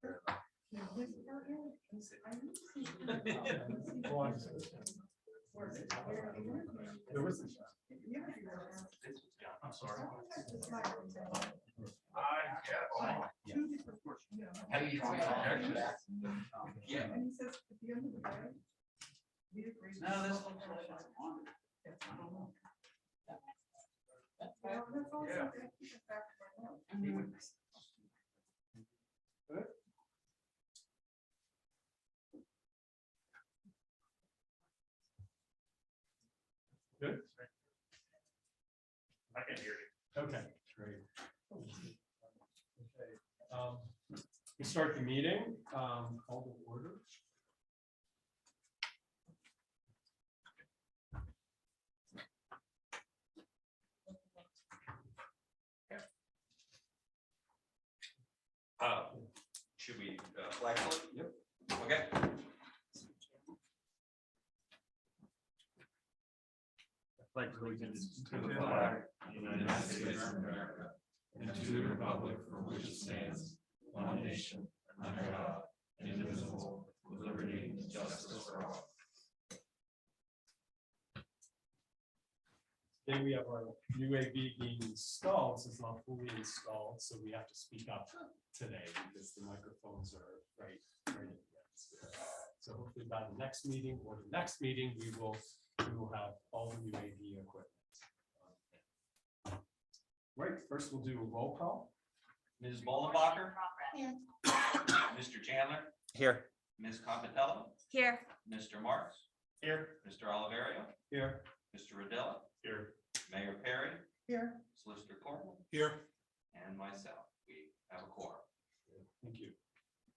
I'm sorry. How do you feel? Yeah. No, this looks like Good. I can hear you. Okay, great. Okay, we start the meeting. Call to order. Should we flag salute? Yep. Okay. Pledge allegiance to the flag of the United States of America and to the republic for which it stands, one nation, under God, indivisible, with liberty and justice for all. Today we have our new AV being installed, so it's not fully installed, so we have to speak up today because the microphones are right against it. So hopefully by the next meeting or the next meeting, we will have all the new AV equipment. Right, first we'll do a roll call. Ms. Bollenbacher? Here. Mr. Chandler? Here. Ms. Compatello? Here. Mr. Marks? here. Mr. Oliverio? Here. Mr. Rodella? Here. Mayor Perry? Here. Solicitor Corporal? Here. And myself. We have a quorum. Thank you.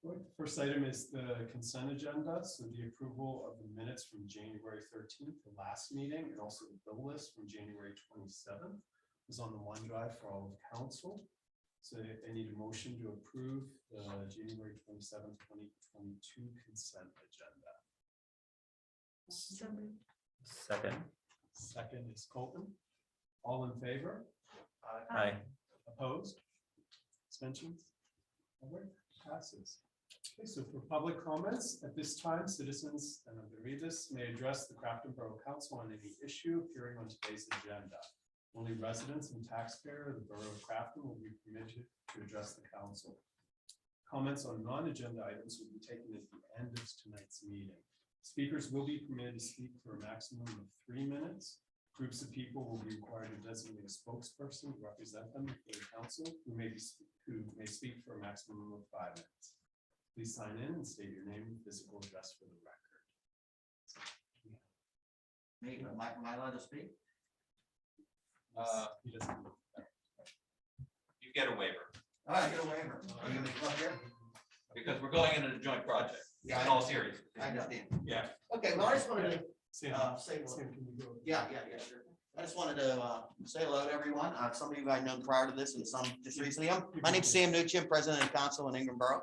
Right, first item is the consent agenda. So the approval of the minutes from January 13th, the last meeting, and also the bill list from January 27th is on the OneDrive for all of council. So I need a motion to approve the January 27th, 2022 consent agenda. Second. Second is Colton. All in favor? Aye. Opposed? Abstentions? All right, passes. Okay, so for public comments, at this time, citizens, and I'm going to read this, may address the Crafton Borough Council on any issue appearing on today's agenda. Only residents and taxpayer of the Borough of Crafton will be permitted to address the council. Comments on non-agenda items will be taken at the end of tonight's meeting. Speakers will be permitted to speak for a maximum of 3 minutes. Groups of people will be required to designate a spokesperson to represent them before the council who may speak for a maximum of 5 minutes. Please sign in and state your name and physical address for the record. Am I allowed to speak? He doesn't. You get a waiver All right, get a waiver. Are you gonna come up here? because we're going into a joint project. Yeah, In all seriousness. I understand. Yeah. Okay, well, I just wanted to Sam, say, Sam, can you go? yeah, sure. I just wanted to say hello to everyone. Some of you I know prior to this and some just recently. My name's Sam Nucci, President and Council in Ingram Borough.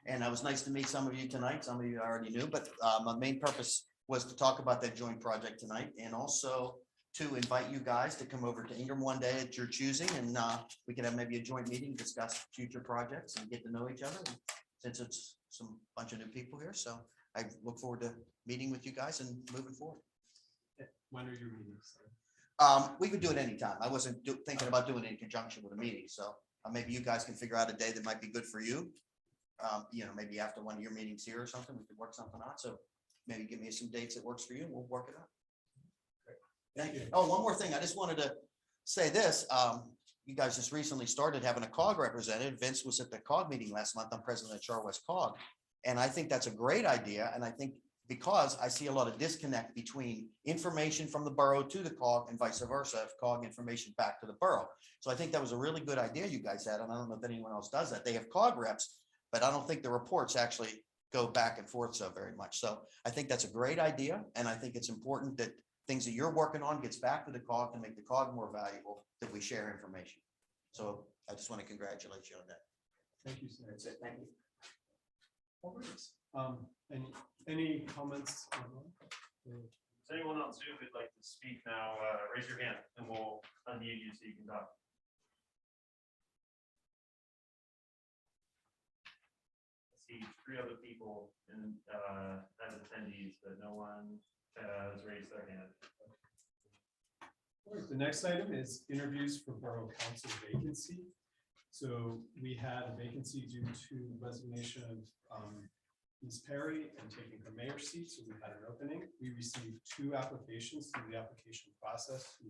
And it was nice to meet some of you tonight. Some of you I already knew, but my main purpose was to talk about that joint project tonight and also to invite you guys to come over to Ingram one day at your choosing, and we can have maybe a joint meeting, discuss future projects and get to know each other. Since it's some bunch of new people here, so I look forward to meeting with you guys and moving forward. When are your meetings? We could do it anytime. I wasn't thinking about doing it in conjunction with a meeting, so maybe you guys can figure out a day that might be good for you. Maybe after one of your meetings here or something, we could work something out. So maybe give me some dates that works for you and we'll work it out. Thank you. Oh, one more thing. I just wanted to say this. You guys just recently started having a COG representative. Vince was at the COG meeting last month. I'm president of Charwest COG. And I think that's a great idea. And I think because I see a lot of disconnect between information from the borough to the COG and vice versa, COG information back to the borough. So I think that was a really good idea you guys had. And I don't know if anyone else does that. They have COG reps, but I don't think the reports actually go back and forth so very much. So I think that's a great idea. And I think it's important that things that you're working on gets back to the COG to make the COG more valuable, that we share information. So I just want to congratulate you on that. Thank you, sir. That's it. Thank you. All right. Any comments? Is anyone on Zoom who'd like to speak now? Raise your hand and we'll unmute you so you can talk. speech, 3 other people in, as attendees, but no one has raised their hand. All right, the next item is interviews for Borough Council vacancy. So we had a vacancy due to resignation of Ms. Perry and taking her mayor's seat, so we had an opening. We received 2 applications through the application process who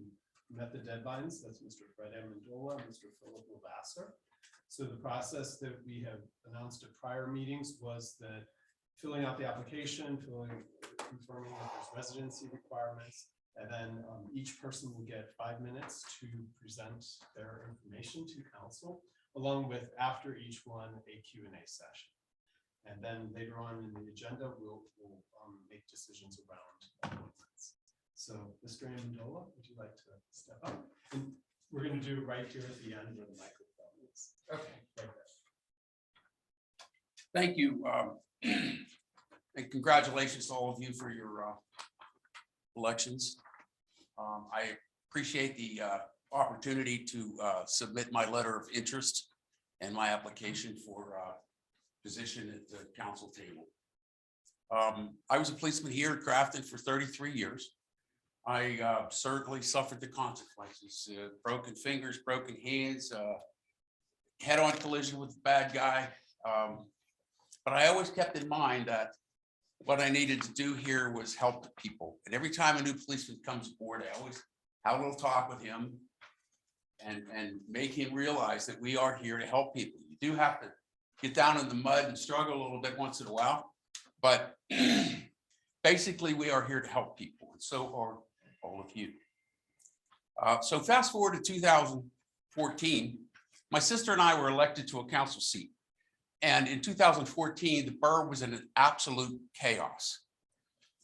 met the deadlines. That's Mr. Fred Amendola and Mr. Philip Lavasser. So the process that we have announced at prior meetings was that filling out the application, confirming that there's residency requirements, and then each person will get 5 minutes to present their information to council, along with, after each one, a Q&A session. And then later on in the agenda, we'll make decisions around appointments. So, Mr. Amendola, would you like to step up? And we're going to do it right here at the end where the microphone is. Okay. Right there. Thank you. And congratulations to all of you for your elections. I appreciate the opportunity to submit my letter of interest and my application for position at the council table. I was a policeman here at Crafton for 33 years. I certainly suffered the consequences, broken fingers, broken hands, head-on collision with a bad guy. But I always kept in mind that what I needed to do here was help the people. And every time a new policeman comes aboard, I always have a little talk with him and make him realize that we are here to help people. You do have to get down in the mud and struggle a little bit once in a while, but basically we are here to help people, and so are all of you. So fast forward to 2014, my sister and I were elected to a council seat. And in 2014, the borough was in an absolute chaos.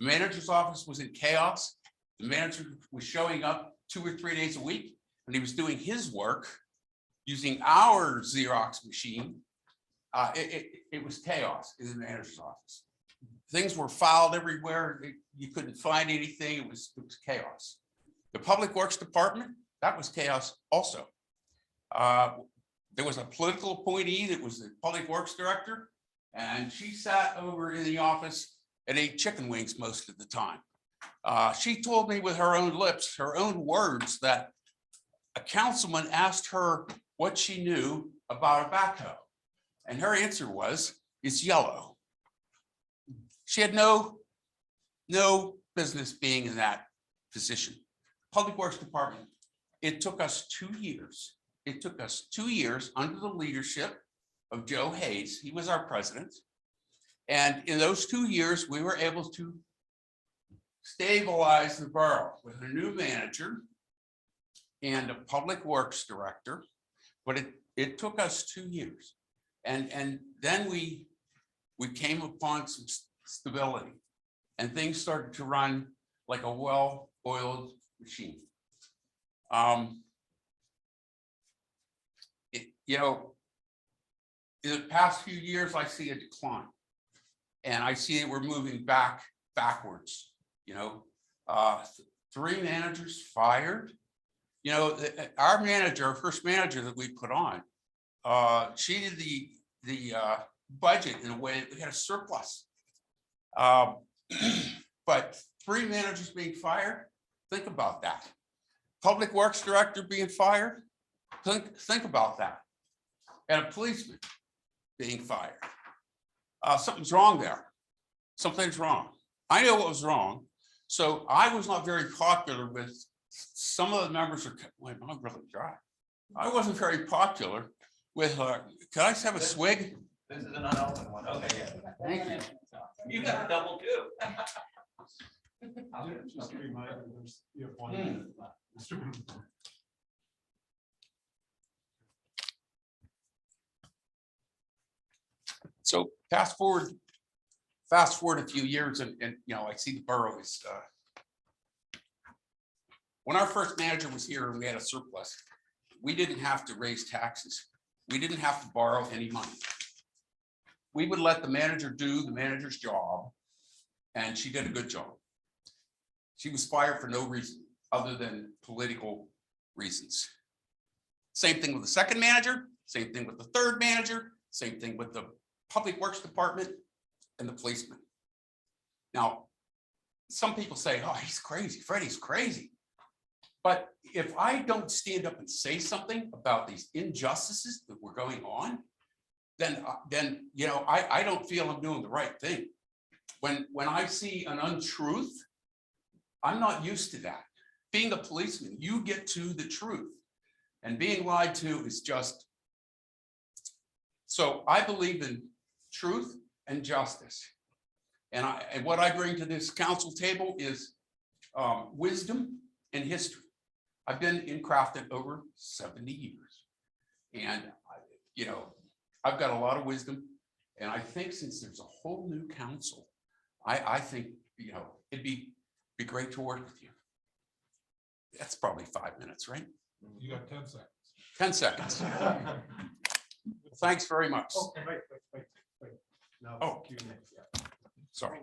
The manager's office was in chaos. The manager was showing up 2 or 3 days a week, and he was doing his work using our Xerox machine. It was chaos in the manager's office. Things were filed everywhere. You couldn't find anything. It was chaos. The Public Works Department, that was chaos also. There was a political appointee that was the Public Works Director, and she sat over in the office and ate chicken wings most of the time. She told me with her own lips, her own words, that a councilman asked her what she knew about a backhoe. And her answer was, it's yellow. She had no business being in that position. Public Works Department, it took us 2 years. It took us 2 years under the leadership of Joe Hayes. He was our president. And in those 2 years, we were able to stabilize the borough with a new manager and a Public Works Director. But it took us 2 years. And then we came upon some stability, and things started to run like a well-oiled machine. In the past few years, I see a decline, and I see that we're moving backwards. 3 managers fired. Our manager, our first manager that we put on, she did the budget in a way that we had a surplus. But 3 managers being fired, think about that. Public Works Director being fired, think about that. And a policeman being fired. Something's wrong there. Something's wrong. I know what was wrong. So I was not very popular with some of the members of, wait, I'm really dry. I wasn't very popular with her. Can I just have a swig? This is an unopened one. Okay, yeah. Thank you. You got a double too. Just a reminder, you have 1 minute left. Mr. Amendola. So fast forward a few years, and I see the borough is. When our first manager was here and we had a surplus, we didn't have to raise taxes. We didn't have to borrow any money. We would let the manager do the manager's job, and she did a good job. She was fired for no reason other than political reasons. Same thing with the second manager, same thing with the third manager, same thing with the Public Works Department and the policeman. Now, some people say, oh, he's crazy, Freddie's crazy. But if I don't stand up and say something about these injustices that were going on, then you know, I don't feel I'm doing the right thing. When I see an untruth, I'm not used to that. Being a policeman, you get to the truth, and being lied to is just. So I believe in truth and justice. And what I bring to this council table is wisdom and history. I've been in Crafton over 70 years. And, you know, I've got a lot of wisdom. And I think since there's a whole new council, I think, you know, it'd be great to work with you. That's probably 5 minutes, right? You got 10 seconds. 10 seconds. Thanks very much. Oh, wait. No. Oh. Q&A, yeah. Sorry.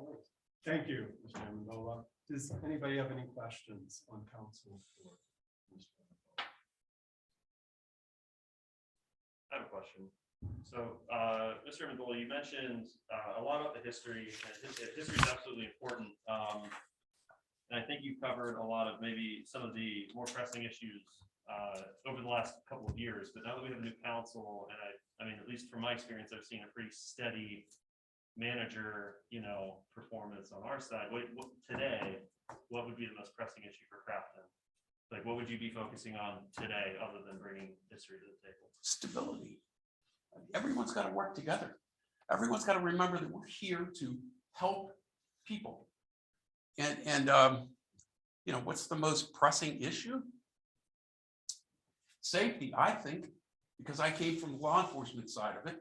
Thank you, Mr. Amendola. Does anybody have any questions on council for Mr. Amendola? I have a question. So, Mr. Amendola, you mentioned a lot about the history, and history is absolutely important. And I think you've covered a lot of maybe some of the more pressing issues over the last couple of years. But now that we have a new council, and I mean, at least from my experience, I've seen a pretty steady manager, you know, performance on our side. Today, what would be the most pressing issue for Crafton? Like, what would you be focusing on today, other than bringing history to the table? Stability. Everyone's got to work together. Everyone's got to remember that we're here to help people. And you know, what's the most pressing issue? Safety, I think, because I came from the law enforcement side of it.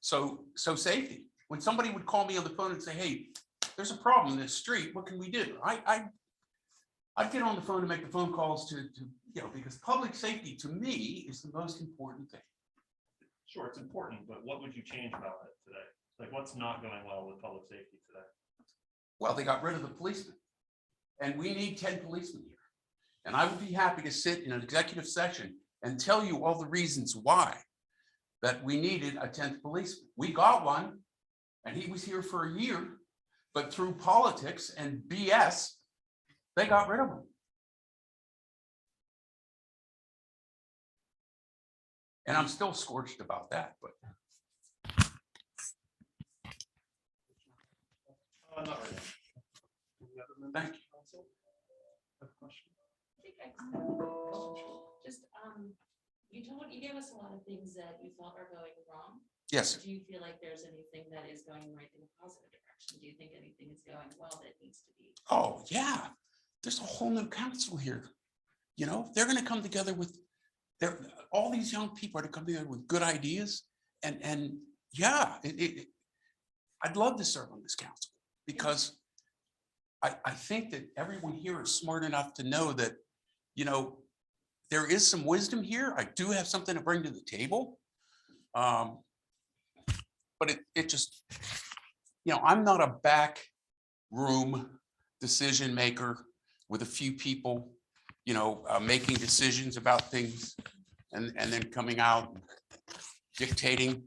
So safety. When somebody would call me on the phone and say, hey, there's a problem in this street, what can we do? I'd get on the phone and make the phone calls to you know, because public safety to me is the most important thing. Sure, it's important, but what would you change about it today? Like, what's not going well with public safety today? Well, they got rid of the policemen, and we need 10 policemen here. And I would be happy to sit in an executive session and tell you all the reasons why that we needed a 10th policeman. We got one, and he was here for a year, but through politics and BS, they got rid of him. And I'm still scorched about that, but. Not really. Any other members Thank of council have a question? I think just, you gave us a lot of things that you felt are going wrong. Yes. Do you feel like there's anything that is going right in a positive direction? Do you think anything is going well that needs to be? Oh, yeah. There's a whole new council here. You know, they're going to come together with all these young people are to come together with good ideas. And yeah, I'd love to serve on this council because I think that everyone here is smart enough to know that, you know, there is some wisdom here. I do have something to bring to the table. But it just, you know, I'm not a back room decision maker with a few people, you know, making decisions about things and then coming out and dictating.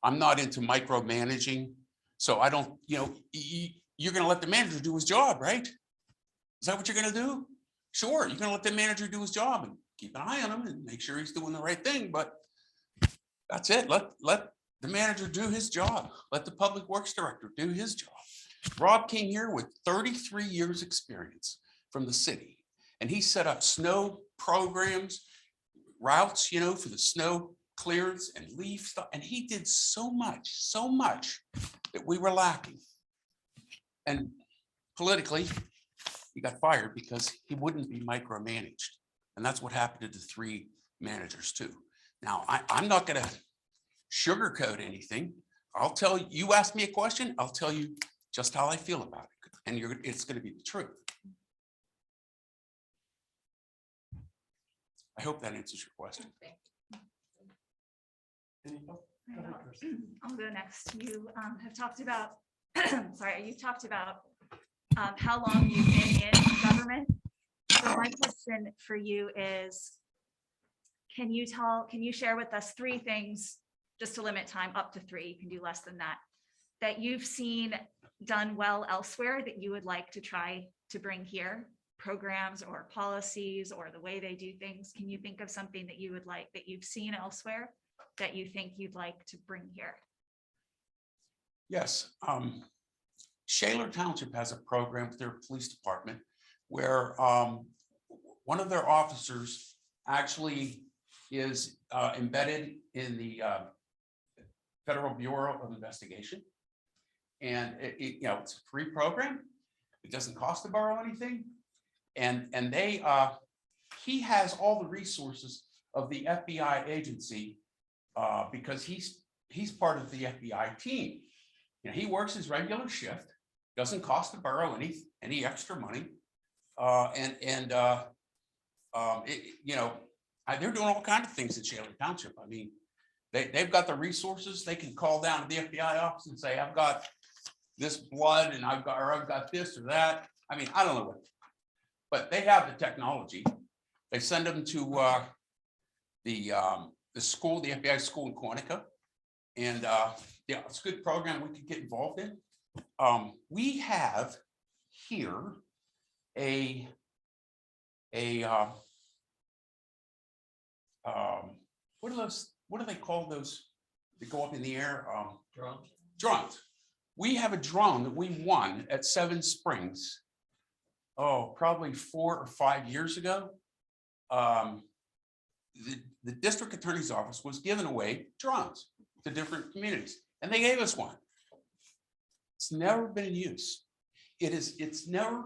I'm not into micromanaging. So I don't, you know, you're going to let the manager do his job, right? Is that what you're going to do? Sure, you're going to let the manager do his job and keep an eye on him and make sure he's doing the right thing. But that's it. Let the manager do his job. Let the public works director do his job. Rob came here with 33 years experience from the city, and he set up snow programs, routes, you know, for the snow clearance and leaf stuff. And he did so much that we were lacking. And politically, he got fired because he wouldn't be micromanaged. And that's what happened to the 3 managers too. Now, I'm not going to sugarcoat anything. I'll tell you, you ask me a question, I'll tell you just how I feel about it. And it's going to be the truth. I hope that answers your question. Any- oh, go ahead, Kirsten. I'll go next. You have talked about, sorry, you've talked about how long you've been in government. So my question for you is, can you share with us 3 things just to limit time up to 3, you can do less than that you've seen done well elsewhere that you would like to try to bring here, programs or policies or the way they do things? Can you think of something that you would like, that you've seen elsewhere that you think you'd like to bring here? Yes. Shaler Township has a program with their police department where one of their officers actually is embedded in the Federal Bureau of Investigation. And you know, it's a free program. It doesn't cost the borough anything. And they he has all the resources of the FBI agency because he's part of the FBI team. You know, he works his regular shift, doesn't cost the borough any extra money. You know, they're doing all kinds of things in Shaler Township. I mean, they've got the resources. They can call down to the FBI office and say, I've got this blood and I've got this or that. I mean, I don't know what, but they have the technology. They send them to the school, the FBI school in Quantico. And yeah, it's a good program we could get involved in. We have here what do they call those that go up in the air? Drones. We have a drone that we won at Seven Springs. Oh, probably 4 or 5 years ago. The district attorney's office was giving away drones to different communities, and they gave us one. It's never been in use. It's never,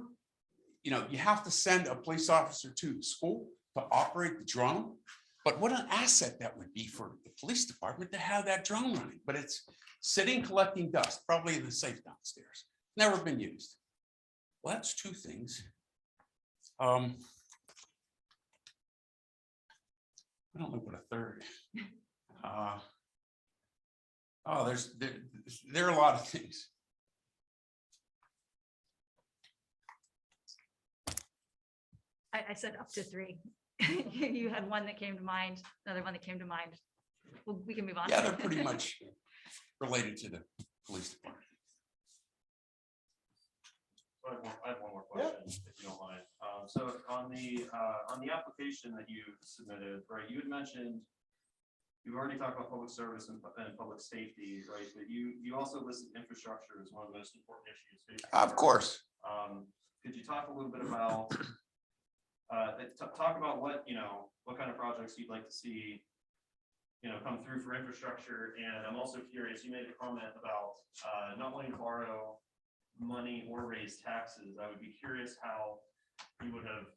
you know, you have to send a police officer to school to operate the drone. But what an asset that would be for the police department to have that drone running. But it's sitting collecting dust, probably in the safe downstairs. Never been used. Well, that's 2 things. I don't know what a third. There are a lot of things. I said up to 3. You had one that came to mind, another one that came to mind. Well, we can move on. Yeah, they're pretty much related to the police department. I have one more question, if you don't mind. So on the application that you submitted, right, you had mentioned, you've already talked about public service and public safety, right? But you also listed infrastructure as one of the most important issues facing the Of course. Could you talk a little bit about talk about what kind of projects you'd like to see come through for infrastructure? And I'm also curious, you made a comment about not wanting to borrow money or raise taxes. I would be curious how you would have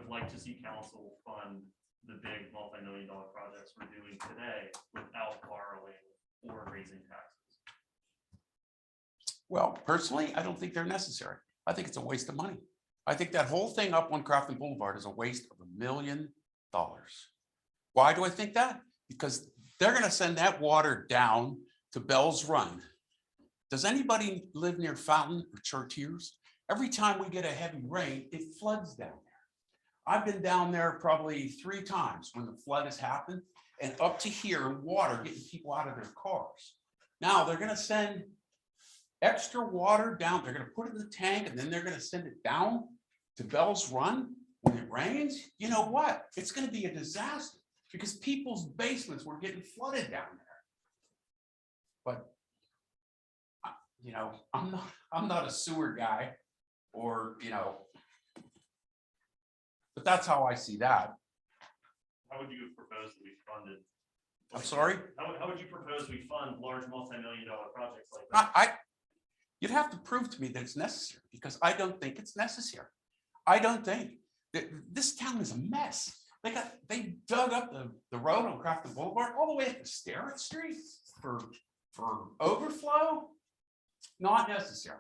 liked to see council fund the big multi-million-dollar projects we're doing today without borrowing or raising taxes. Well, personally, I don't think they're necessary. I think it's a waste of money. I think that whole thing up on Crafton Boulevard is a waste of $1 million. Why do I think that? Because they're going to send that water down to Bell's Run. Does anybody live near Fountain or Chartiers? Every time we get a heavy rain, it floods down there. I've been down there probably 3 times when the flood has happened, and up to here in water getting people out of their cars. Now they're going to send extra water down. They're going to put it in the tank, and then they're going to send it down to Bell's Run when it rains. You know what? It's going to be a disaster because people's basements were getting flooded down there. But I'm not a sewer guy, or but that's how I see that. How would you propose that we funded? I'm sorry? How would you propose we fund large multi-million-dollar projects like that? You'd have to prove to me that it's necessary, because I don't think it's necessary. I don't think that this town is a mess. They dug up the road on Crafton Boulevard all the way up to Starrett Street for overflow. Not necessary.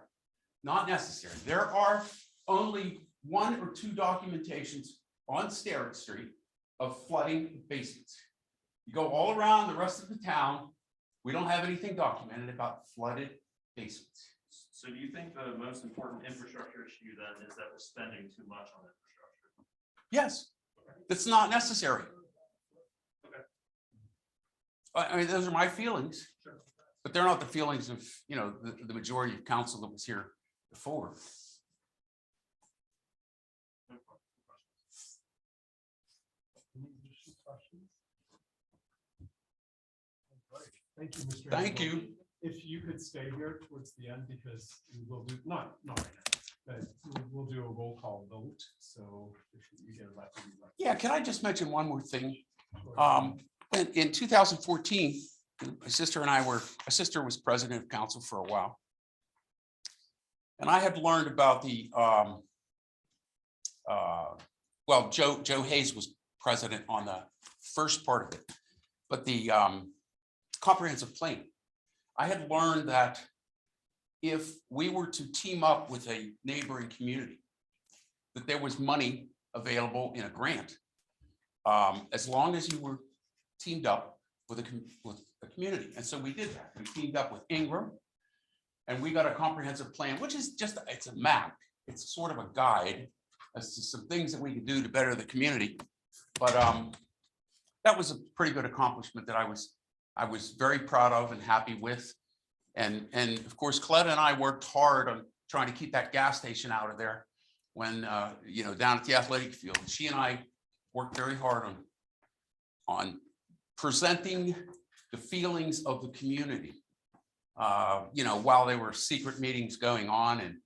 Not necessary. There are only 1 or 2 documentations on Starrett Street of flooding basements. You go all around the rest of the town, we don't have anything documented about flooded basements. So do you think the most important infrastructure issue then is that we're spending too much on infrastructure? Yes, that's not necessary. Okay. I mean, those are my feelings, but they're not the feelings of, you know, the majority of council that was here before. Any additional questions? All right. Thank you, Mr. Thank Hamilton. you. If you could stay here towards the end, because we will do, not right now, but we'll do a roll call vote, so if you get elected. you'd like- Yeah, can I just mention one more thing? Sure. In 2014, my sister was president of council for a while. And I had learned about the, well, Joe Hayes was president on the first part of it, but the comprehensive plan. I had learned that if we were to team up with a neighboring community, that there was money available in a grant. As long as you were teamed up with a community. And so we did that. We teamed up with Ingram. And we got a comprehensive plan, which is just, it's a map. It's sort of a guide as to some things that we could do to better the community. But that was a pretty good accomplishment that I was very proud of and happy with. And of course, Coletta and I worked hard on trying to keep that gas station out of there when, you know, down at the athletic field. She and I worked very hard on presenting the feelings of the community. You know, while there were secret meetings going on and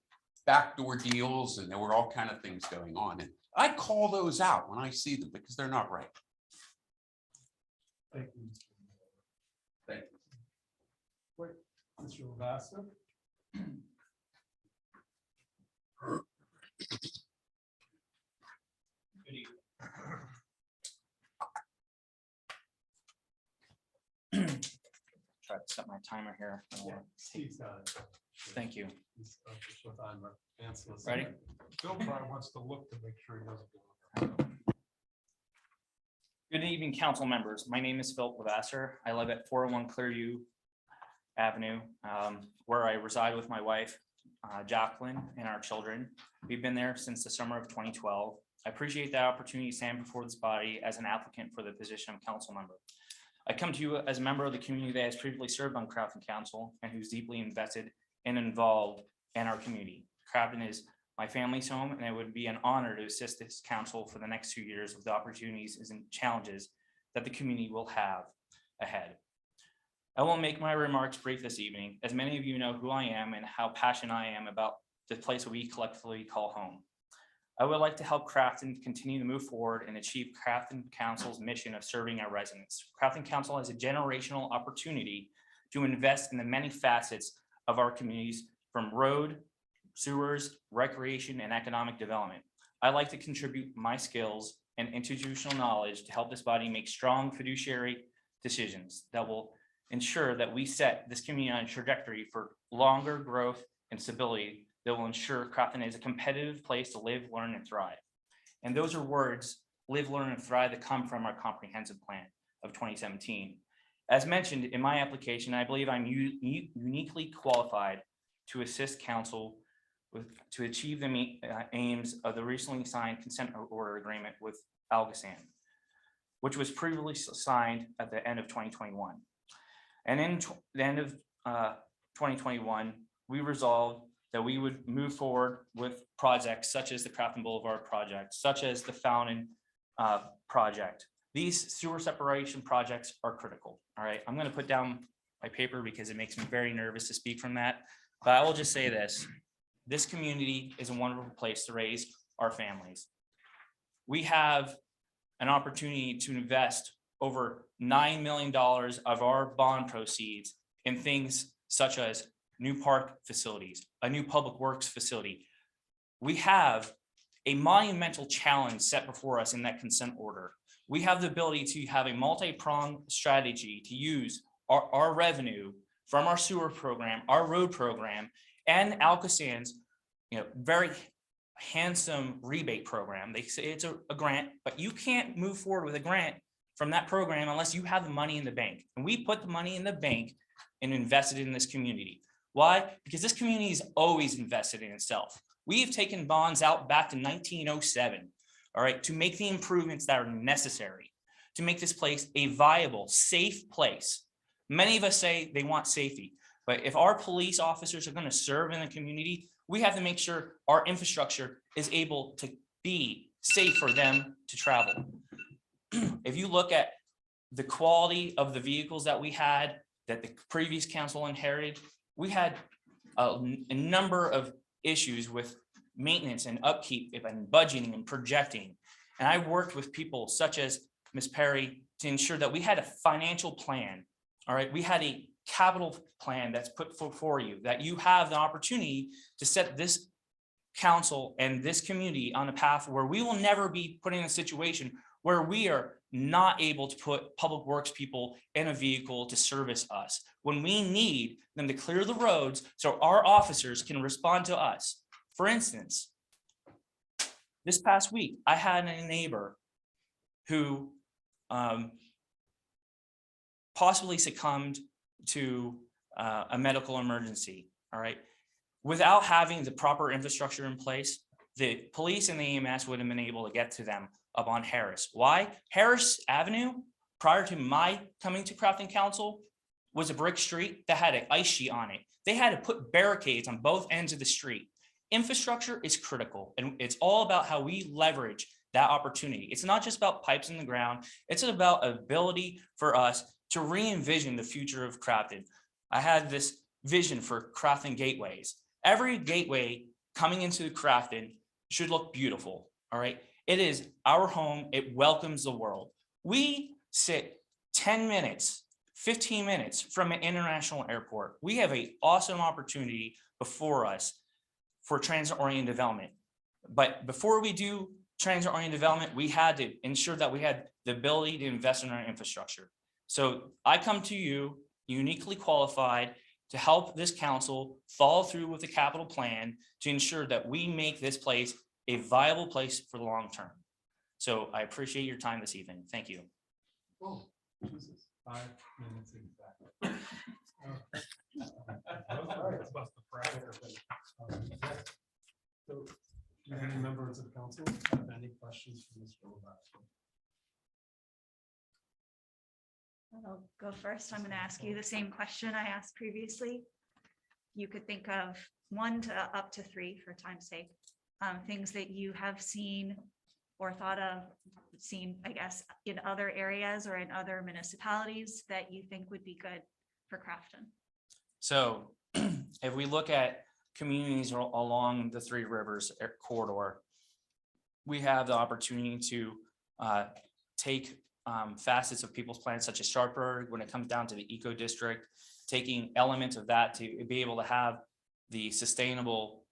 backdoor deals, and there were all kind of things going on. And I call those out when I see them because they're not right. Thank you. Mr. Hamilton. Thank you. Wait, Mr. Lavassa? Try to set my timer here. Steve's got it. Thank you. He's just with Ira. Answer this. Ready? Bill probably wants to look to make sure he doesn't. Good evening, council members. My name is Philip Lavasser. I live at 401 Clearview Avenue, where I reside with my wife, Jacqueline, and our children. We've been there since the summer of 2012. I appreciate the opportunity to stand before this body as an applicant for the position of council member. I come to you as a member of the community that has previously served on Crafton Council and who's deeply invested and involved in our community. Crafton is my family's home, and it would be an honor to assist this council for the next 2 years with the opportunities and challenges that the community will have ahead. I will make my remarks brief this evening, as many of you know who I am and how passionate I am about the place we collectively call home. I would like to help Crafton continue to move forward and achieve Crafton Council's mission of serving our residents. Crafton Council has a generational opportunity to invest in the many facets of our communities, from road, sewers, recreation, and economic development. I like to contribute my skills and institutional knowledge to help this body make strong fiduciary decisions that will ensure that we set this community on a trajectory for longer growth and stability that will ensure Crafton is a competitive place to live, learn, and thrive. And those are words, live, learn, and thrive, that come from our comprehensive plan of 2017. As mentioned in my application, I believe I'm uniquely qualified to assist council to achieve the aims of the recently signed consent order agreement with Algasan, which was previously signed at the end of 2021. And in the end of 2021, we resolved that we would move forward with projects such as the Crafton Boulevard project, such as the Fountain project. These sewer separation projects are critical. All right, I'm going to put down my paper because it makes me very nervous to speak from that. But I will just say this: this community is a wonderful place to raise our families. We have an opportunity to invest over $9 million of our bond proceeds in things such as new park facilities, a new public works facility. We have a monumental challenge set before us in that consent order. We have the ability to have a multi-pronged strategy to use our revenue from our sewer program, our road program, and Alcosan's, very handsome rebate program. They say it's a grant, but you can't move forward with a grant from that program unless you have the money in the bank. And we put the money in the bank and invested in this community. Why? Because this community is always invested in itself. We've taken bonds out back to 1907, all right, to make the improvements that are necessary to make this place a viable, safe place. Many of us say they want safety, but if our police officers are going to serve in the community, we have to make sure our infrastructure is able to be safe for them to travel. If you look at the quality of the vehicles that we had, that the previous council inherited, we had a number of issues with maintenance and upkeep and budgeting and projecting. And I worked with people such as Ms. Perry to ensure that we had a financial plan. All right, we had a capital plan that's put for you, that you have the opportunity to set this council and this community on a path where we will never be put in a situation where we are not able to put public works people in a vehicle to service us when we need them to clear the roads so our officers can respond to us. For instance, this past week, I had a neighbor who possibly succumbed to a medical emergency, all right? Without having the proper infrastructure in place, the police and the EMS would have been able to get to them up on Harris. Why? Harris Avenue, prior to my coming to Crafton Council, was a brick street that had an ice sheet on it. They had to put barricades on both ends of the street. Infrastructure is critical, and it's all about how we leverage that opportunity. It's not just about pipes in the ground. It's about ability for us to re-envision the future of Crafton. I had this vision for Crafton gateways. Every gateway coming into Crafton should look beautiful, all right? It is our home. It welcomes the world. We sit 10 minutes, 15 minutes from an international airport. We have an awesome opportunity before us for transit-oriented development. But before we do transit-oriented development, we had to ensure that we had the ability to invest in our infrastructure. So I come to you uniquely qualified to help this council follow through with the capital plan to ensure that we make this place a viable place for the long term. So I appreciate your time this evening. Thank you. Oh, Jesus, 5 minutes exactly. So, do any members of council have any questions for Mr. Levesque? I'll go first. I'm going to ask you the same question I asked previously. You could think of 1 to up to 3 for time's sake. Things that you have seen or thought of, seen, I guess, in other areas or in other municipalities that you think would be good for Crafton. So if we look at communities along the Three Rivers corridor, we have the opportunity to take facets of people's plans such as Sharpsburg when it comes down to the eco district, taking elements of that to be able to have the sustainable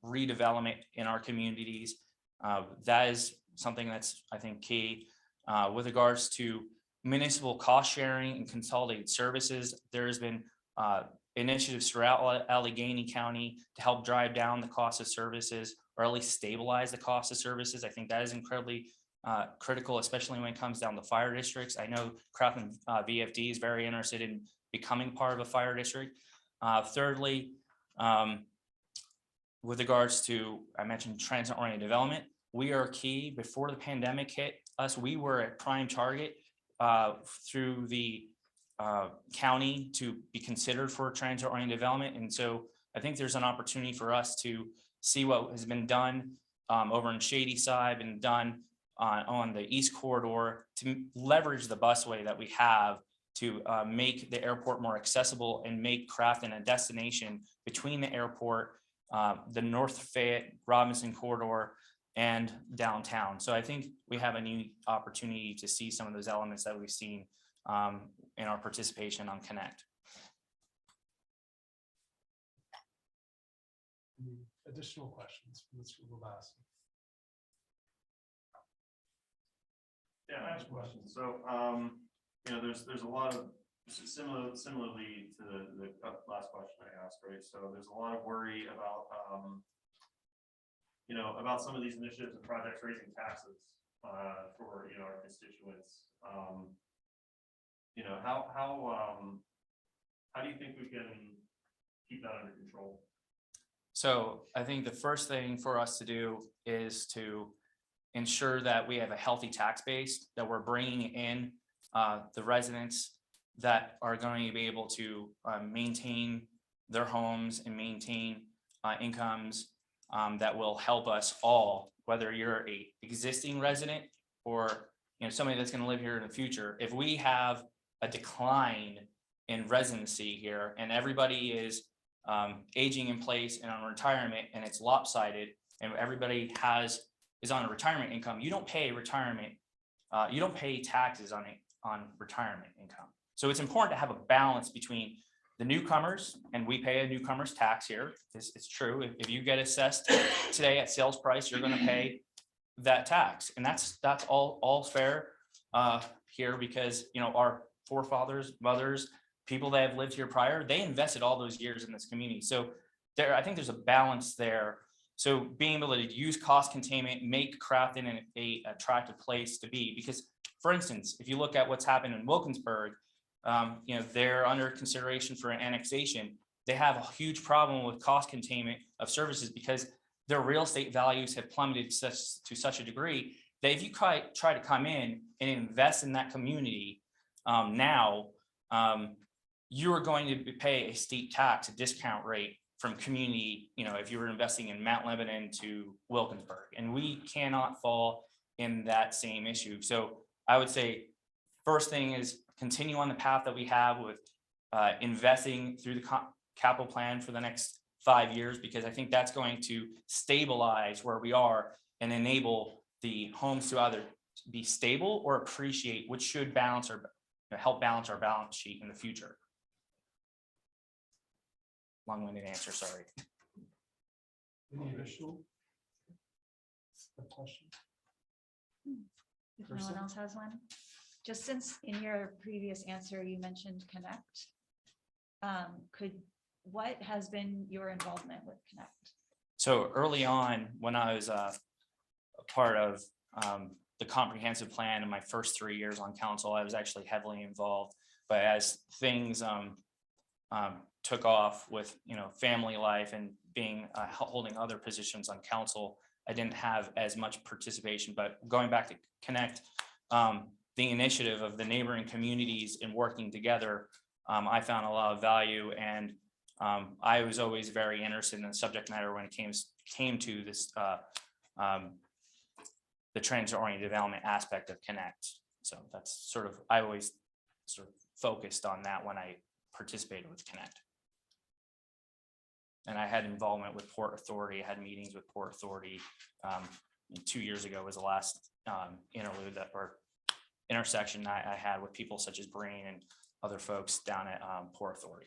redevelopment in our communities. That is something that's, I think, key. With regards to municipal cost sharing and consolidated services, there has been initiatives throughout Allegheny County to help drive down the cost of services or at least stabilize the cost of services. I think that is incredibly critical, especially when it comes down to fire districts. I know Crafton VFD is very interested in becoming part of a fire district. Thirdly, with regards to, I mentioned transit-oriented development, we are key. Before the pandemic hit us, we were a prime target through the county to be considered for transit-oriented development. And so I think there's an opportunity for us to see what has been done over in Shady Side and done on the East Corridor to leverage the busway that we have to make the airport more accessible and make Crafton a destination between the airport, the North Fayette Robinson corridor, and downtown. So I think we have a new opportunity to see some of those elements that we've seen in our participation on Connect. Any additional questions for Mr. Levesque? Yeah, I have a question. So, you know, there's a lot of similarly to the last question I asked, right? So there's a lot of worry about, you know, about some of these initiatives and projects raising taxes for, you know, our constituents. You know, how do you think we can keep that under control? So I think the first thing for us to do is to ensure that we have a healthy tax base, that we're bringing in the residents that are going to be able to maintain their homes and maintain incomes that will help us all, whether you're a existing resident or somebody that's going to live here in the future. If we have a decline in residency here and everybody is aging in place and on retirement and it's lopsided and everybody is on a retirement income, you don't pay retirement, you don't pay taxes on retirement income. So it's important to have a balance between the newcomers, and we pay a newcomer's tax here. It's true. If you get assessed today at sales price, you're going to pay that tax, and that's all fair here, because our forefathers, mothers, people that have lived here prior, they invested all those years in this community. So I think there's a balance there. So being able to use cost containment, make Crafton an attractive place to be, because for instance, if you look at what's happened in Wilkinsburg, they're under consideration for an annexation. They have a huge problem with cost containment of services because their real estate values have plummeted to such a degree that if you try to come in and invest in that community now, you are going to pay a steep tax, a discount rate from community, if you were investing in Mount Lebanon to Wilkinsburg, and we cannot fall in that same issue. So I would say first thing is continue on the path that we have with investing through the capital plan for the next 5 years, because I think that's going to stabilize where we are and enable the homes to either be stable or appreciate, which should balance or help balance our balance sheet in the future. Long-winded answer, sorry. Any additional question? If no one else has one, just since in your previous answer you mentioned Connect, what has been your involvement with Connect? So early on, when I was a part of the comprehensive plan in my first 3 years on council, I was actually heavily involved. But as things took off with family life and being holding other positions on council, I didn't have as much participation. But going back to Connect, the initiative of the neighboring communities and working together, I found a lot of value, and I was always very interested in the subject matter when it came to this the transit-oriented development aspect of Connect. So that's I always focused on that when I participated with Connect. And I had involvement with Port Authority. I had meetings with Port Authority. 2 years ago was the last interlude or intersection I had with people such as Breen and other folks down at Port Authority.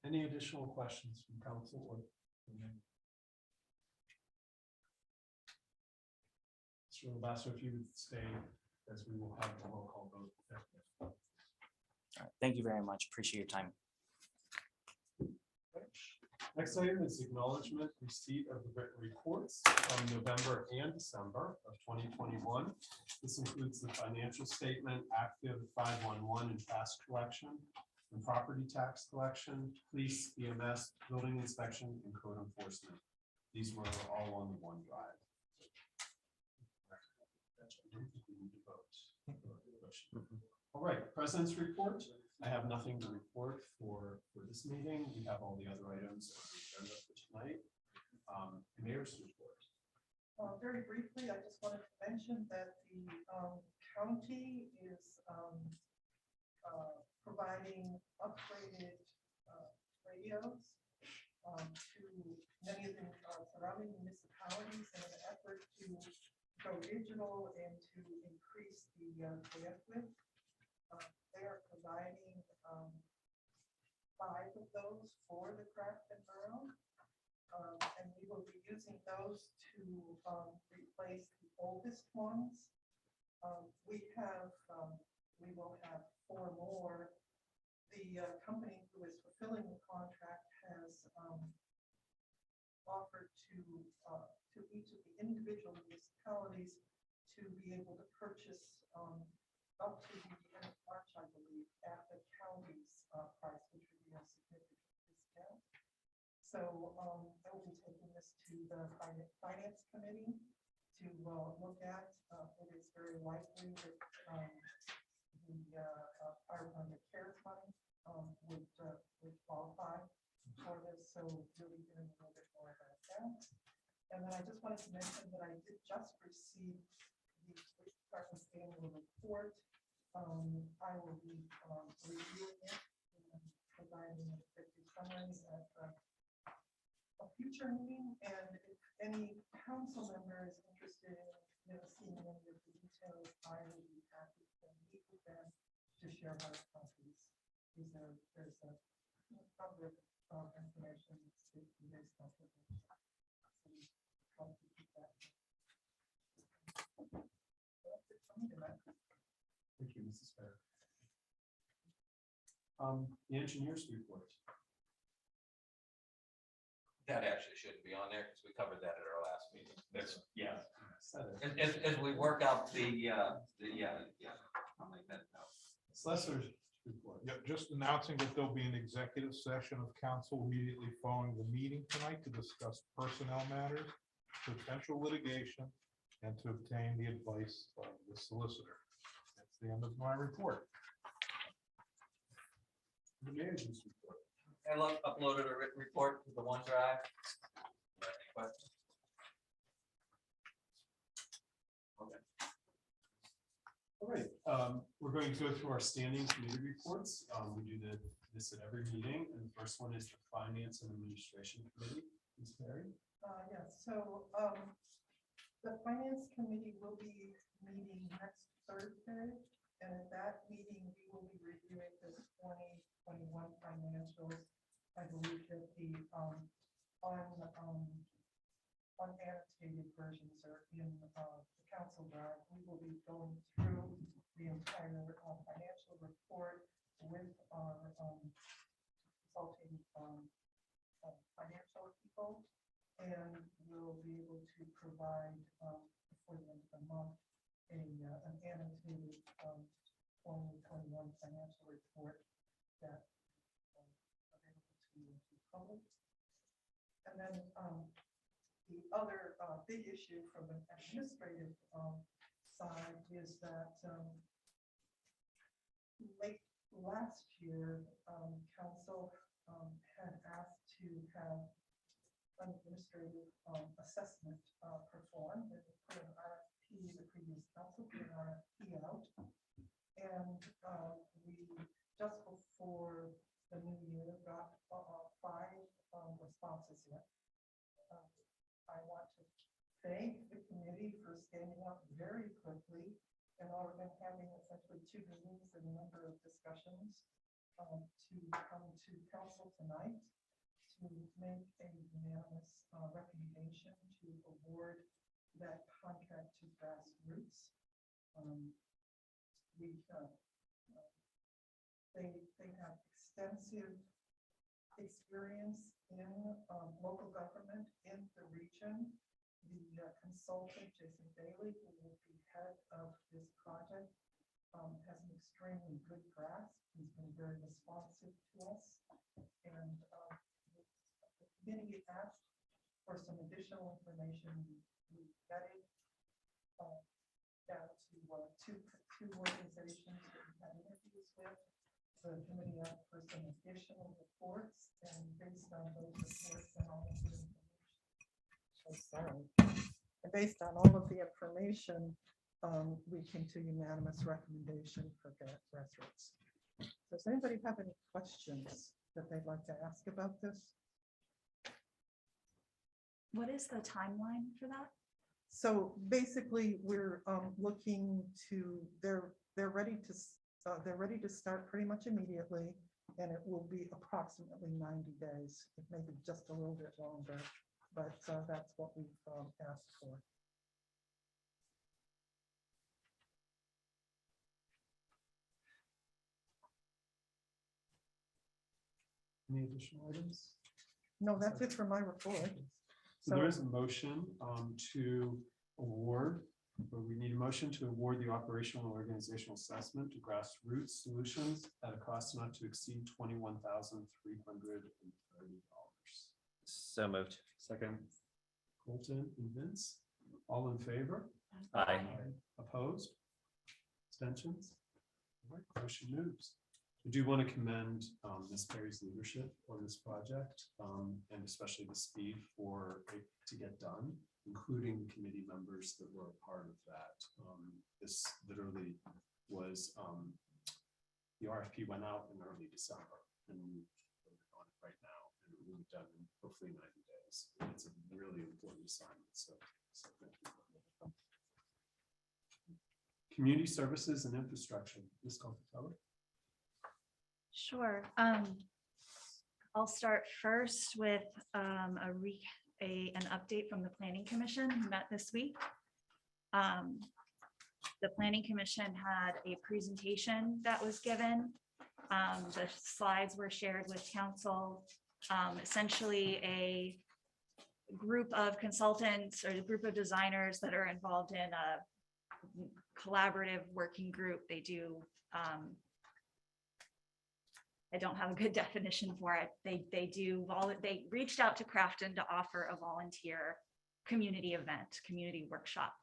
Any additional questions from council or from me? Mr. Ambassador, if you would stay, as we will have the roll call vote. All right, thank you very much. Appreciate your time. Next item is acknowledgement receipt of the written reports from November and December of 2021. This includes the financial statement, active 511 and fast collection, and property tax collection, police, EMS, building inspection, and code enforcement. These were all on the OneDrive. All right, President's report. I have nothing to report for this meeting. We have all the other items on the agenda for tonight. Mayor's report. Very briefly, I just wanted to mention that the county is providing upgraded radios to many of the surrounding municipalities in an effort to go digital and to increase the bandwidth. They are providing 5 of those for the Crafton Borough, and we will be using those to replace the oldest ones. We will have 4 more. The company who is fulfilling the contract has offered to each of the individual municipalities to be able to purchase up to the end of March, I believe, at the county's price, which would be a significant discount. So I will be taking this to the finance committee to look at. It is very likely that the fire department cares money would qualify for this. So really getting a little bit more about that. And then I just wanted to mention that I did just receive the police department's annual report. I will be reviewing it and providing a summary at a future meeting. And if any council member is interested in seeing any of the details, I will be happy to meet with them to share hard copies. There's a number of information that's based on it. So we want to keep that. So that's it for me tonight. Thank you, Mrs. Fair. The engineers report. That actually shouldn't be on there because we covered that at our last meeting. That's, yeah. Said it. As we work out yeah, I'll make that note. Assessor's report. Yeah, just announcing that there'll be an executive session of council immediately following the meeting tonight to discuss personnel matters, potential litigation, and to obtain the advice of the solicitor. That's the end of my report. The manager's report. I uploaded a written report to the OneDrive. Any questions? Okay. All right, we're going to go through our standing committee reports. We do this at every meeting, and the first one is the Finance and Administration Committee. Ms. Perry? Yes, so the finance committee will be meeting next Thursday, and at that meeting, we will be reviewing the 2021 financials. I believe that the unannotated versions are in the council drive. We will be going through the entire financial report with our consulting financial people, and we'll be able to provide before the end of the month an annotated 2021 financial report that available to the public. And then the other big issue from an administrative side is that late last year, council had asked to have an administrative assessment performed, and put an RFP, the previous council put an RFP out. And we, just before the new year, got 5 responses yet. I want to thank the committee for standing up very quickly and having essentially 2 meetings and a number of discussions to come to council tonight to make a unanimous recommendation to award that contract to Grassroots. They have extensive experience in local government in the region. The consultant, Jason Bailey, who will be head of this project, has an extremely good grasp. He's been very responsive to us. And the committee asked for some additional information. We vetted down to two organizations that we had interviews with. The committee asked for some additional reports, and based on those reports and all of the information, and based on all of the information, we came to unanimous recommendation for Grassroots. Does anybody have any questions that they'd like to ask about this? What is the timeline for that? So basically, we're looking to, they're ready to start pretty much immediately, and it will be approximately 90 days. It may be just a little bit longer, but that's what we've asked for. Any additional items? No, that's it for my report. So there is a motion to award, or we need a motion to award the operational and organizational assessment to Grassroots Solutions at a cost not to exceed $21,330. So moved. Second. Colton and Vince, all in favor? Aye. Opposed? Abstentions? All right, motion moves. I do want to commend Ms. Perry's leadership on this project, and especially the speed for it to get done, including committee members that were a part of that. This literally was, the RFP went out in early December, and we're on it right now, and it will be done in hopefully 90 days. It's a really important assignment, so thank you. Community services and infrastructure, Ms. Confortella. Sure. I'll start first with an update from the Planning Commission who met this week. The Planning Commission had a presentation that was given. The slides were shared with council. Essentially a group of consultants or a group of designers that are involved in a collaborative working group. They do, I don't have a good definition for it. They reached out to Crafton to offer a volunteer community event, community workshop.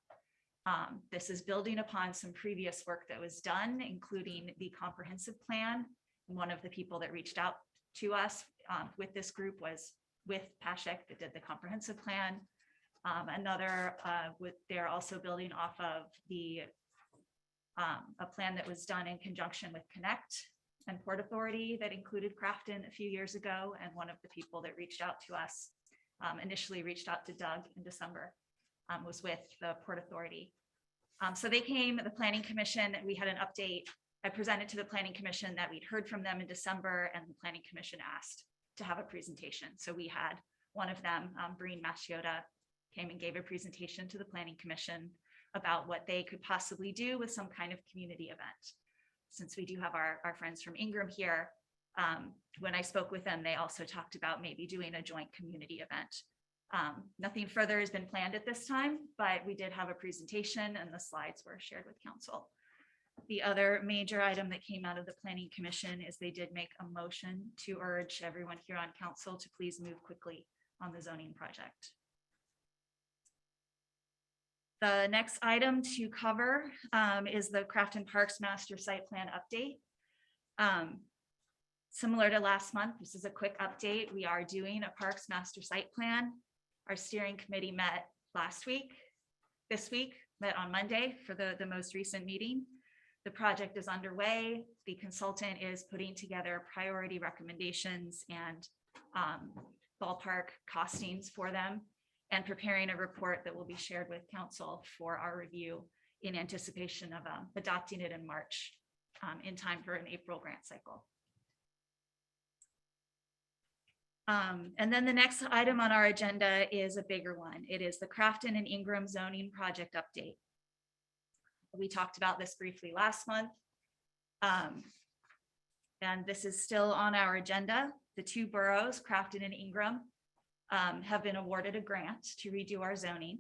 This is building upon some previous work that was done, including the comprehensive plan. One of the people that reached out to us with this group was with Pashek that did the comprehensive plan. They're also building off of a plan that was done in conjunction with Connect and Port Authority that included Crafton a few years ago. And one of the people that reached out to us, initially reached out to Doug in December, was with the Port Authority. So they came, the Planning Commission, we had an update. I presented to the Planning Commission that we'd heard from them in December, and the Planning Commission asked to have a presentation. So we had one of them, Breen Machiota, came and gave a presentation to the Planning Commission about what they could possibly do with some kind of community event. Since we do have our friends from Ingram here, when I spoke with them, they also talked about maybe doing a joint community event. Nothing further has been planned at this time, but we did have a presentation and the slides were shared with council. The other major item that came out of the Planning Commission is they did make a motion to urge everyone here on council to please move quickly on the zoning project. The next item to cover is the Crafton Parks Master Site Plan update. Similar to last month, this is a quick update. We are doing a Parks Master Site Plan. Our steering committee met this week, met on Monday for the most recent meeting. The project is underway. The consultant is putting together priority recommendations and ballpark costings for them, and preparing a report that will be shared with council for our review in anticipation of adopting it in March in time for an April grant cycle. And then the next item on our agenda is a bigger one. It is the Crafton and Ingram zoning project update. We talked about this briefly last month. And this is still on our agenda. The two boroughs, Crafton and Ingram, have been awarded a grant to redo our zoning.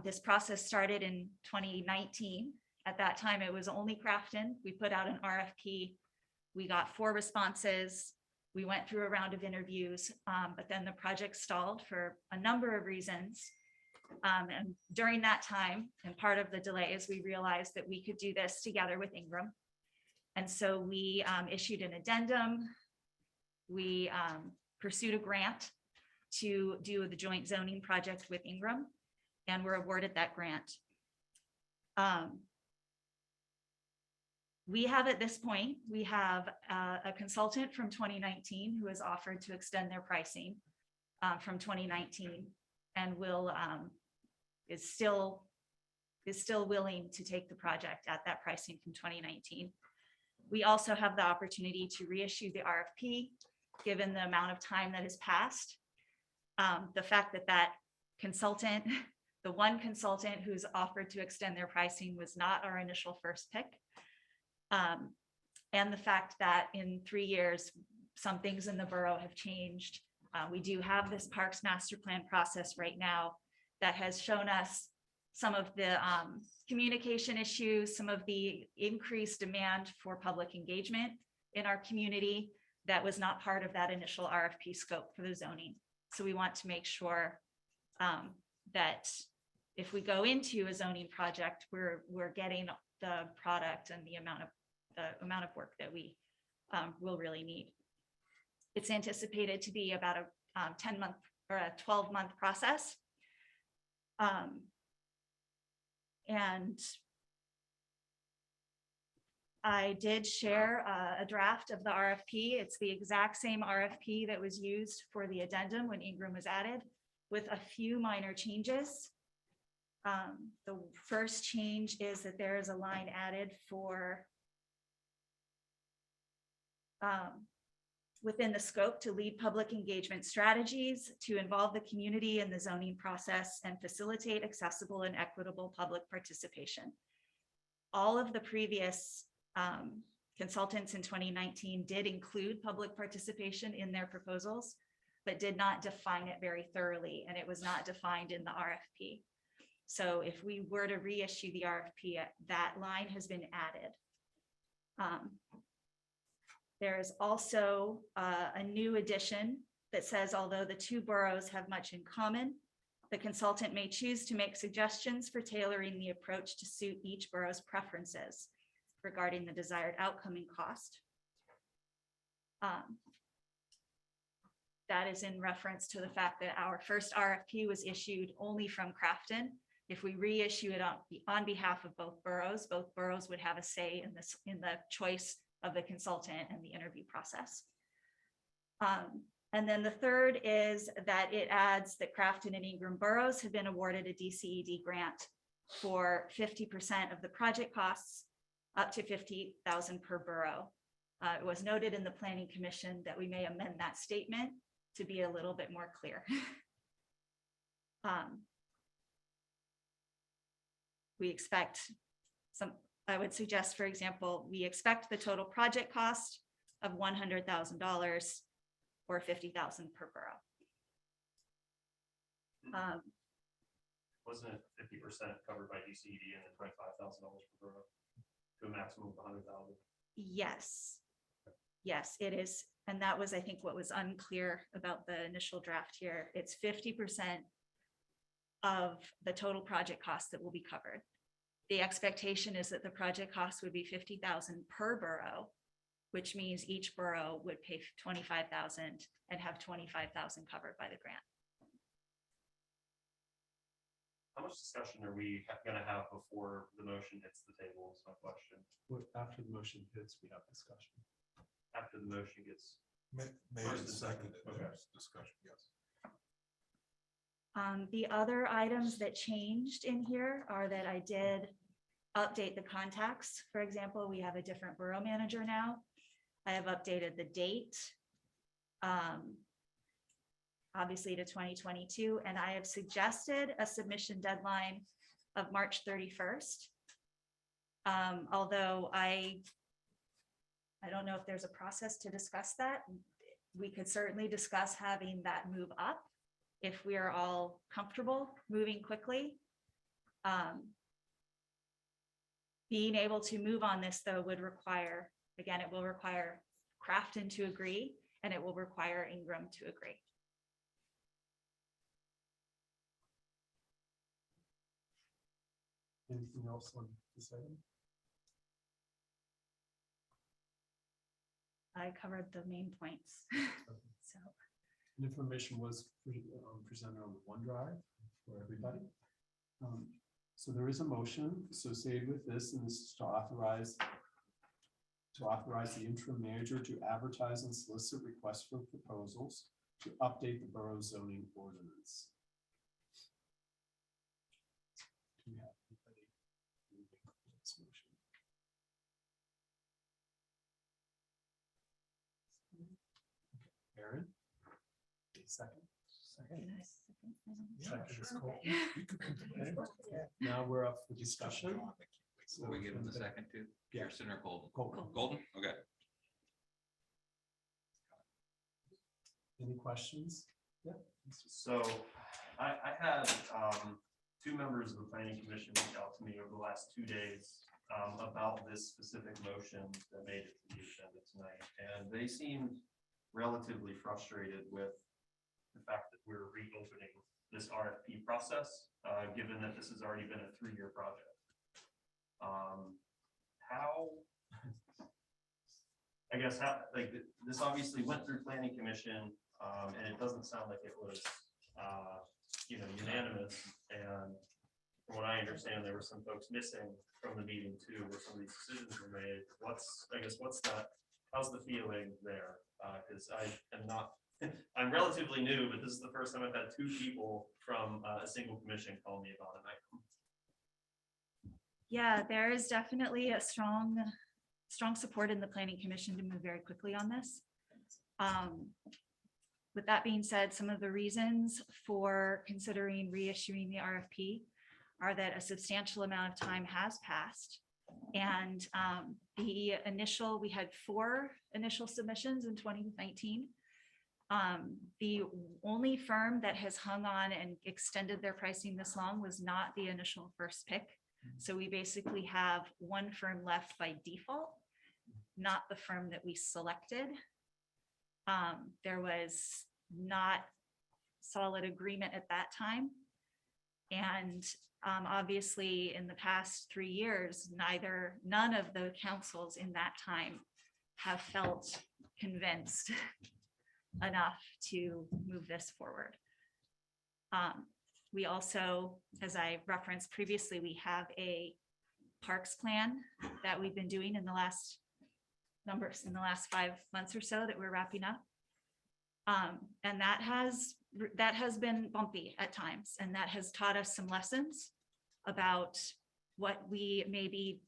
This process started in 2019. At that time, it was only Crafton. We put out an RFP. We got 4 responses. We went through a round of interviews, but then the project stalled for a number of reasons. And during that time, and part of the delays, we realized that we could do this together with Ingram. And so we issued an addendum. We pursued a grant to do the joint zoning project with Ingram, and were awarded that grant. We have at this point, we have a consultant from 2019 who has offered to extend their pricing from 2019 and is still willing to take the project at that pricing from 2019. We also have the opportunity to reissue the RFP, given the amount of time that has passed. The fact that consultant, the one consultant who's offered to extend their pricing, was not our initial first pick. And the fact that in 3 years, some things in the borough have changed. We do have this Parks Master Plan process right now that has shown us some of the communication issues, some of the increased demand for public engagement in our community. that was not part of that initial RFP scope for the zoning. So we want to make sure that if we go into a zoning project, we're getting the product and the amount of work that we will really need. It's anticipated to be about a 10-month or a 12-month process. And I did share a draft of the RFP. It's the exact same RFP that was used for the addendum when Ingram was added, with a few minor changes. The first change is that there is a line added for within the scope to lead public engagement strategies to involve the community in the zoning process and facilitate accessible and equitable public participation. All of the previous consultants in 2019 did include public participation in their proposals, but did not define it very thoroughly, and it was not defined in the RFP. So if we were to reissue the RFP, that line has been added. There is also a new addition that says, although the two boroughs have much in common, the consultant may choose to make suggestions for tailoring the approach to suit each borough's preferences regarding the desired outcome and cost. That is in reference to the fact that our first RFP was issued only from Crafton. If we reissue it on behalf of both boroughs would have a say in this, in the choice of the consultant and the interview process. And then the third is that it adds that Crafton and Ingram boroughs have been awarded a DCED grant for 50% of the project costs, up to $50,000 per borough. It was noted in the Planning Commission that we may amend that statement to be a little bit more clear. We expect some, I would suggest, for example, we expect the total project cost of $100,000 or $50,000 per borough. Wasn't it 50% covered by DCED and then $25,000 per borough to a maximum of 100,000? Yes. Yes, it is. And that was, I think, what was unclear about the initial draft here. It's 50% of the total project cost that will be covered. The expectation is that the project cost would be $50,000 per borough, which means each borough would pay $25,000 and have $25,000 covered by the grant. How much discussion are we going to have before the motion hits the table is my question. After the motion hits, we have discussion. After the motion gets. Made First and and seconded, second. Okay. there's discussion, yes. The other items that changed in here are that I did update the contacts. For example, we have a different borough manager now. I have updated the date, obviously to 2022, and I have suggested a submission deadline of March 31st. Although I don't know if there's a process to discuss that. We could certainly discuss having that move up if we are all comfortable moving quickly. Being able to move on this, though, would require, again, it will require Crafton to agree, and it will require Ingram to agree. Anything else on this item? I covered the main points. So Information was presented on the OneDrive for everybody. So there is a motion associated with this, and this is to authorize the interim manager to advertise and solicit requests for proposals to update the borough zoning ordinance. Do we have anybody moving this motion? Aaron? Second. Second is Colton. Okay. Now we're up for discussion. So Will we give him the second too? Yeah. Pearson or Golden? Colton. Golden, okay. Any questions? Yeah. So I had two members of the planning commission reach out to me over the last 2 days about this specific motion that made it to the agenda tonight. And they seemed relatively frustrated with the fact that we're reopening this RFP process, given that this has already been a 3-year project. I guess like this obviously went through planning commission, and it doesn't sound like it was, unanimous. And from what I understand, there were some folks missing from the meeting too, where some of these decisions were made. How's the feeling there? Because I am not, I'm relatively new, but this is the first time I've had 2 people from a single commission call me about an item. Yeah, there is definitely a strong support in the planning commission to move very quickly on this. With that being said, some of the reasons for considering reissuing the RFP are that a substantial amount of time has passed. And we had 4 initial submissions in 2019. The only firm that has hung on and extended their pricing this long was not the initial first pick. So we basically have 1 firm left by default, not the firm that we selected. There was not solid agreement at that time. And obviously in the past 3 years, none of the councils in that time have felt convinced enough to move this forward. We also, as I referenced previously, we have a parks plan that we've been doing in the last 5 months or so that we're wrapping up. And that has been bumpy at times, and that has taught us some lessons about what we maybe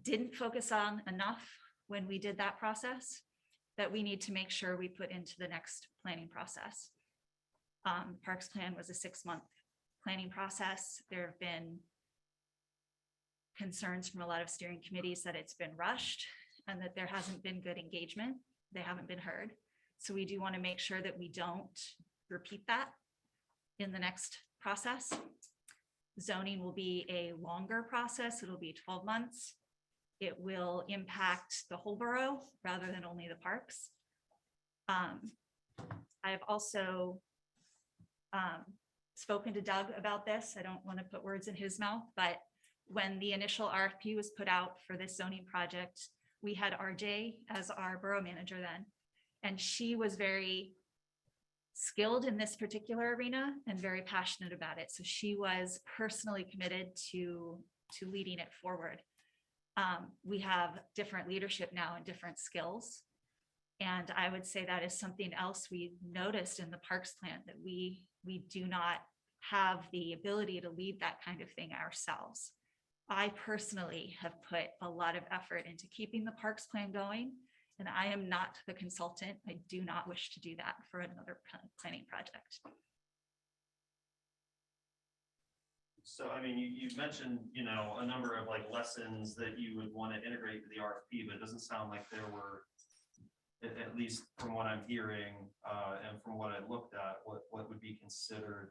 didn't focus on enough when we did that process that we need to make sure we put into the next planning process. Parks plan was a 6-month planning process. There have been concerns from a lot of steering committees that it's been rushed and that there hasn't been good engagement. They haven't been heard. So we do want to make sure that we don't repeat that in the next process. Zoning will be a longer process. It'll be 12 months. It will impact the whole borough rather than only the parks. I've also spoken to Doug about this. I don't want to put words in his mouth, but when the initial RFP was put out for this zoning project, we had RJ as our borough manager then, and she was very skilled in this particular arena and very passionate about it. So she was personally committed to leading it forward. We have different leadership now and different skills. And I would say that is something else we noticed in the parks plan, that we do not have the ability to lead that kind of thing ourselves. I personally have put a lot of effort into keeping the parks plan going, and I am not the consultant. I do not wish to do that for another planning project. So, I mean, you mentioned, a number of like lessons that you would want to integrate to the RFP, but it doesn't sound like there were, at least from what I'm hearing, and from what I looked at, what would be considered,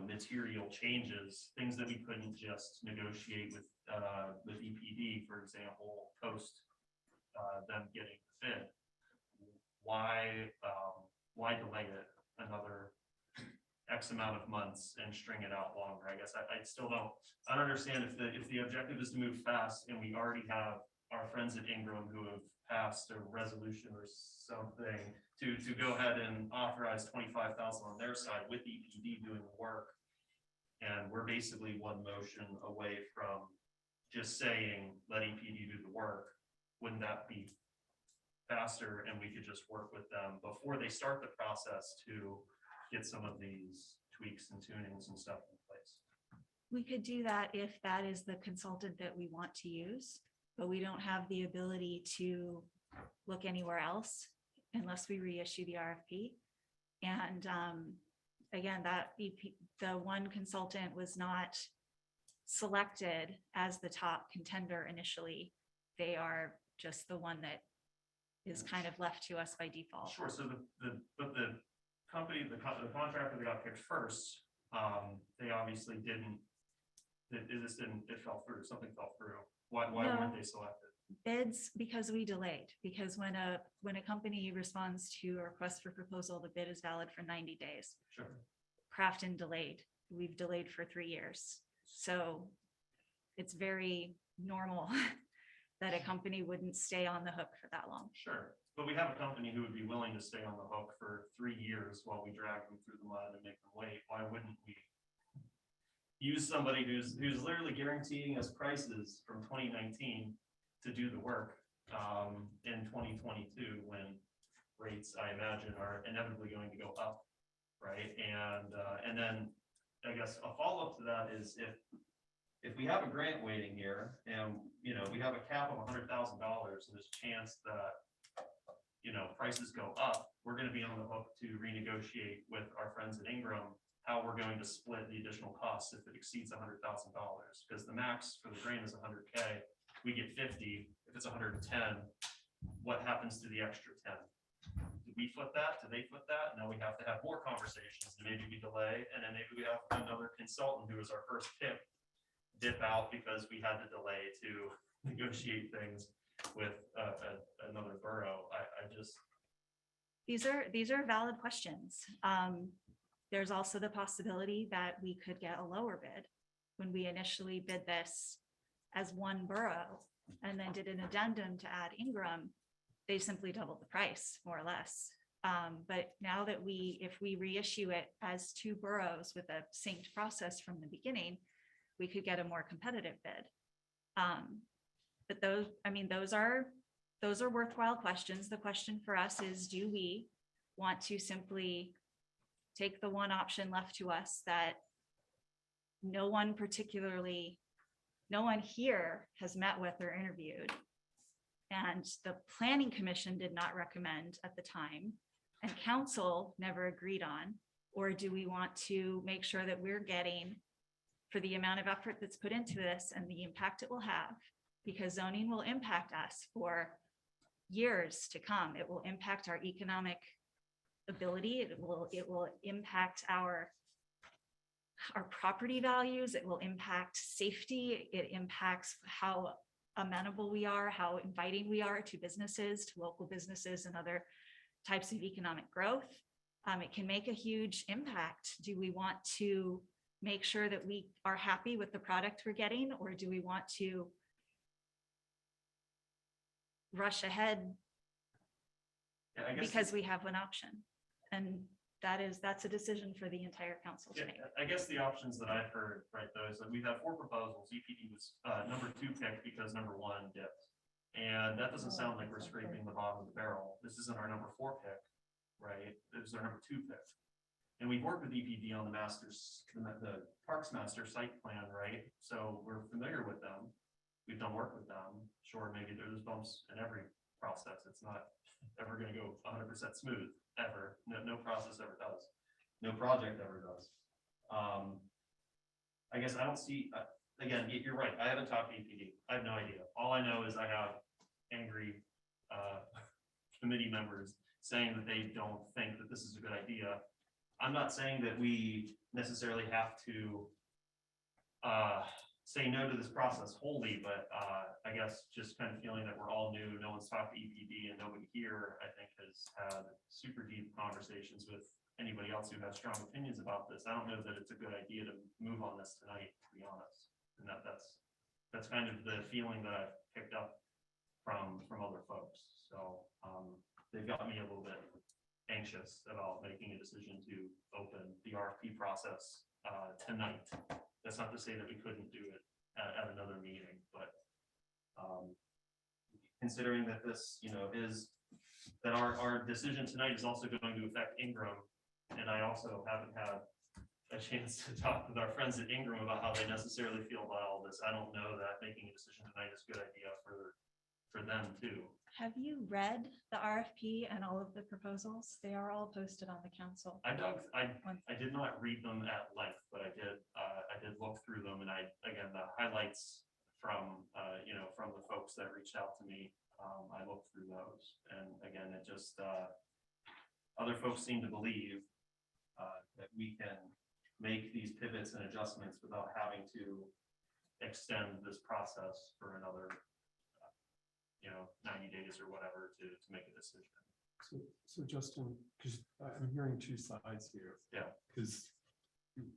material changes, things that we couldn't just negotiate with EPD, for example, post them getting the bid. Why delay it another X amount of months and string it out longer? I guess I still don't understand if the objective is to move fast, and we already have our friends at Ingram who have passed a resolution or something to go ahead and authorize 25,000 on their side with EPD doing the work. And we're basically one motion away from just saying, let EPD do the work. Wouldn't that be faster? And we could just work with them before they start the process to get some of these tweaks and tunings and stuff in place. We could do that if that is the consultant that we want to use, but we don't have the ability to look anywhere else unless we reissue the RFP. And again, the one consultant was not selected as the top contender initially. They are just the one that is kind of left to us by default. Sure. So the company, the contractor that got picked first, they obviously didn't. It fell through. Something fell through. Why weren't they selected? bids because we delayed, because when a company responds to a request for proposal, the bid is valid for 90 days. Sure. Crafton delayed. We've delayed for 3 years. So it's very normal that a company wouldn't stay on the hook for that long. Sure, but we have a company who would be willing to stay on the hook for 3 years while we drag them through the mud and make them wait. Why wouldn't we use somebody who's literally guaranteeing us prices from 2019 to do the work in 2022 when rates, I imagine, are inevitably going to go up, right? And then I guess a follow-up to that is if we have a grant waiting here and, you know, we have a cap of $100,000 and there's a chance that, you know, prices go up, we're going to be on the hook to renegotiate with our friends at Ingram how we're going to split the additional costs if it exceeds $100,000, because the max for the grant is 100K. We get 50. If it's 110, what happens to the extra 10? Do we foot that? Do they foot that? Now we have to have more conversations, and maybe we delay, and then maybe we have another consultant who was our first pick dip out because we had to delay to negotiate things with another borough. I just. These are valid questions. There's also the possibility that we could get a lower bid. When we initially bid this as one borough and then did an addendum to add Ingram, they simply doubled the price, more or less. But now that if we reissue it as 2 boroughs with a synced process from the beginning, we could get a more competitive bid. But those are worthwhile questions. The question for us is, do we want to simply take the one option left to us that no one here has met with or interviewed, and the planning commission did not recommend at the time, and council never agreed on? Or do we want to make sure that we're getting, for the amount of effort that's put into this and the impact it will have, because zoning will impact us for years to come. It will impact our economic ability. It will impact our property values. It will impact safety. It impacts how amenable we are, how inviting we are to businesses, to local businesses and other types of economic growth. It can make a huge impact. Do we want to make sure that we are happy with the product we're getting, or do we want to rush ahead Yeah, I guess because we have one option? And that's a decision for the entire council to Yeah, make. I guess the options that I've heard, right, though, is that we've had 4 proposals. EPD was number 2 picked because number 1 dipped. And that doesn't sound like we're scraping the bottom of the barrel. This isn't our number 4 pick, right? This is our number 2 pick. And we've worked with EPD on the Parks Master site plan, right? So we're familiar with them. We've done work with them. Sure, maybe there's bumps in every process. It's not ever going to go 100% smooth, ever. No process ever does. No project ever does. I guess I don't see, again, you're right. I haven't talked to EPD. I have no idea. All I know is I have angry committee members saying that they don't think that this is a good idea. I'm not saying that we necessarily have to say no to this process wholly, but I guess just kind of feeling that we're all new, no one's talked to EPD, and nobody here, I think, has had super deep conversations with anybody else who has strong opinions about this. I don't know that it's a good idea to move on this tonight, to be honest. And that's kind of the feeling that I've picked up from other folks. So they've got me a little bit anxious about making a decision to open the RFP process tonight. That's not to say that we couldn't do it at another meeting, but considering that this, is that our decision tonight is also going to affect Ingram, and I also haven't had a chance to talk with our friends at Ingram about how they necessarily feel about all this. I don't know that making a decision tonight is a good idea for them too. Have you read the RFP and all of the proposals? They are all posted on the council. I did not read them at length, but I did look through them, and again, the highlights from the folks that reached out to me, I looked through those, and again, it just other folks seem to believe that we can make these pivots and adjustments without having to extend this process for another 90 days or whatever to make a decision. So Justin, because I'm hearing two sides here. Yeah. Because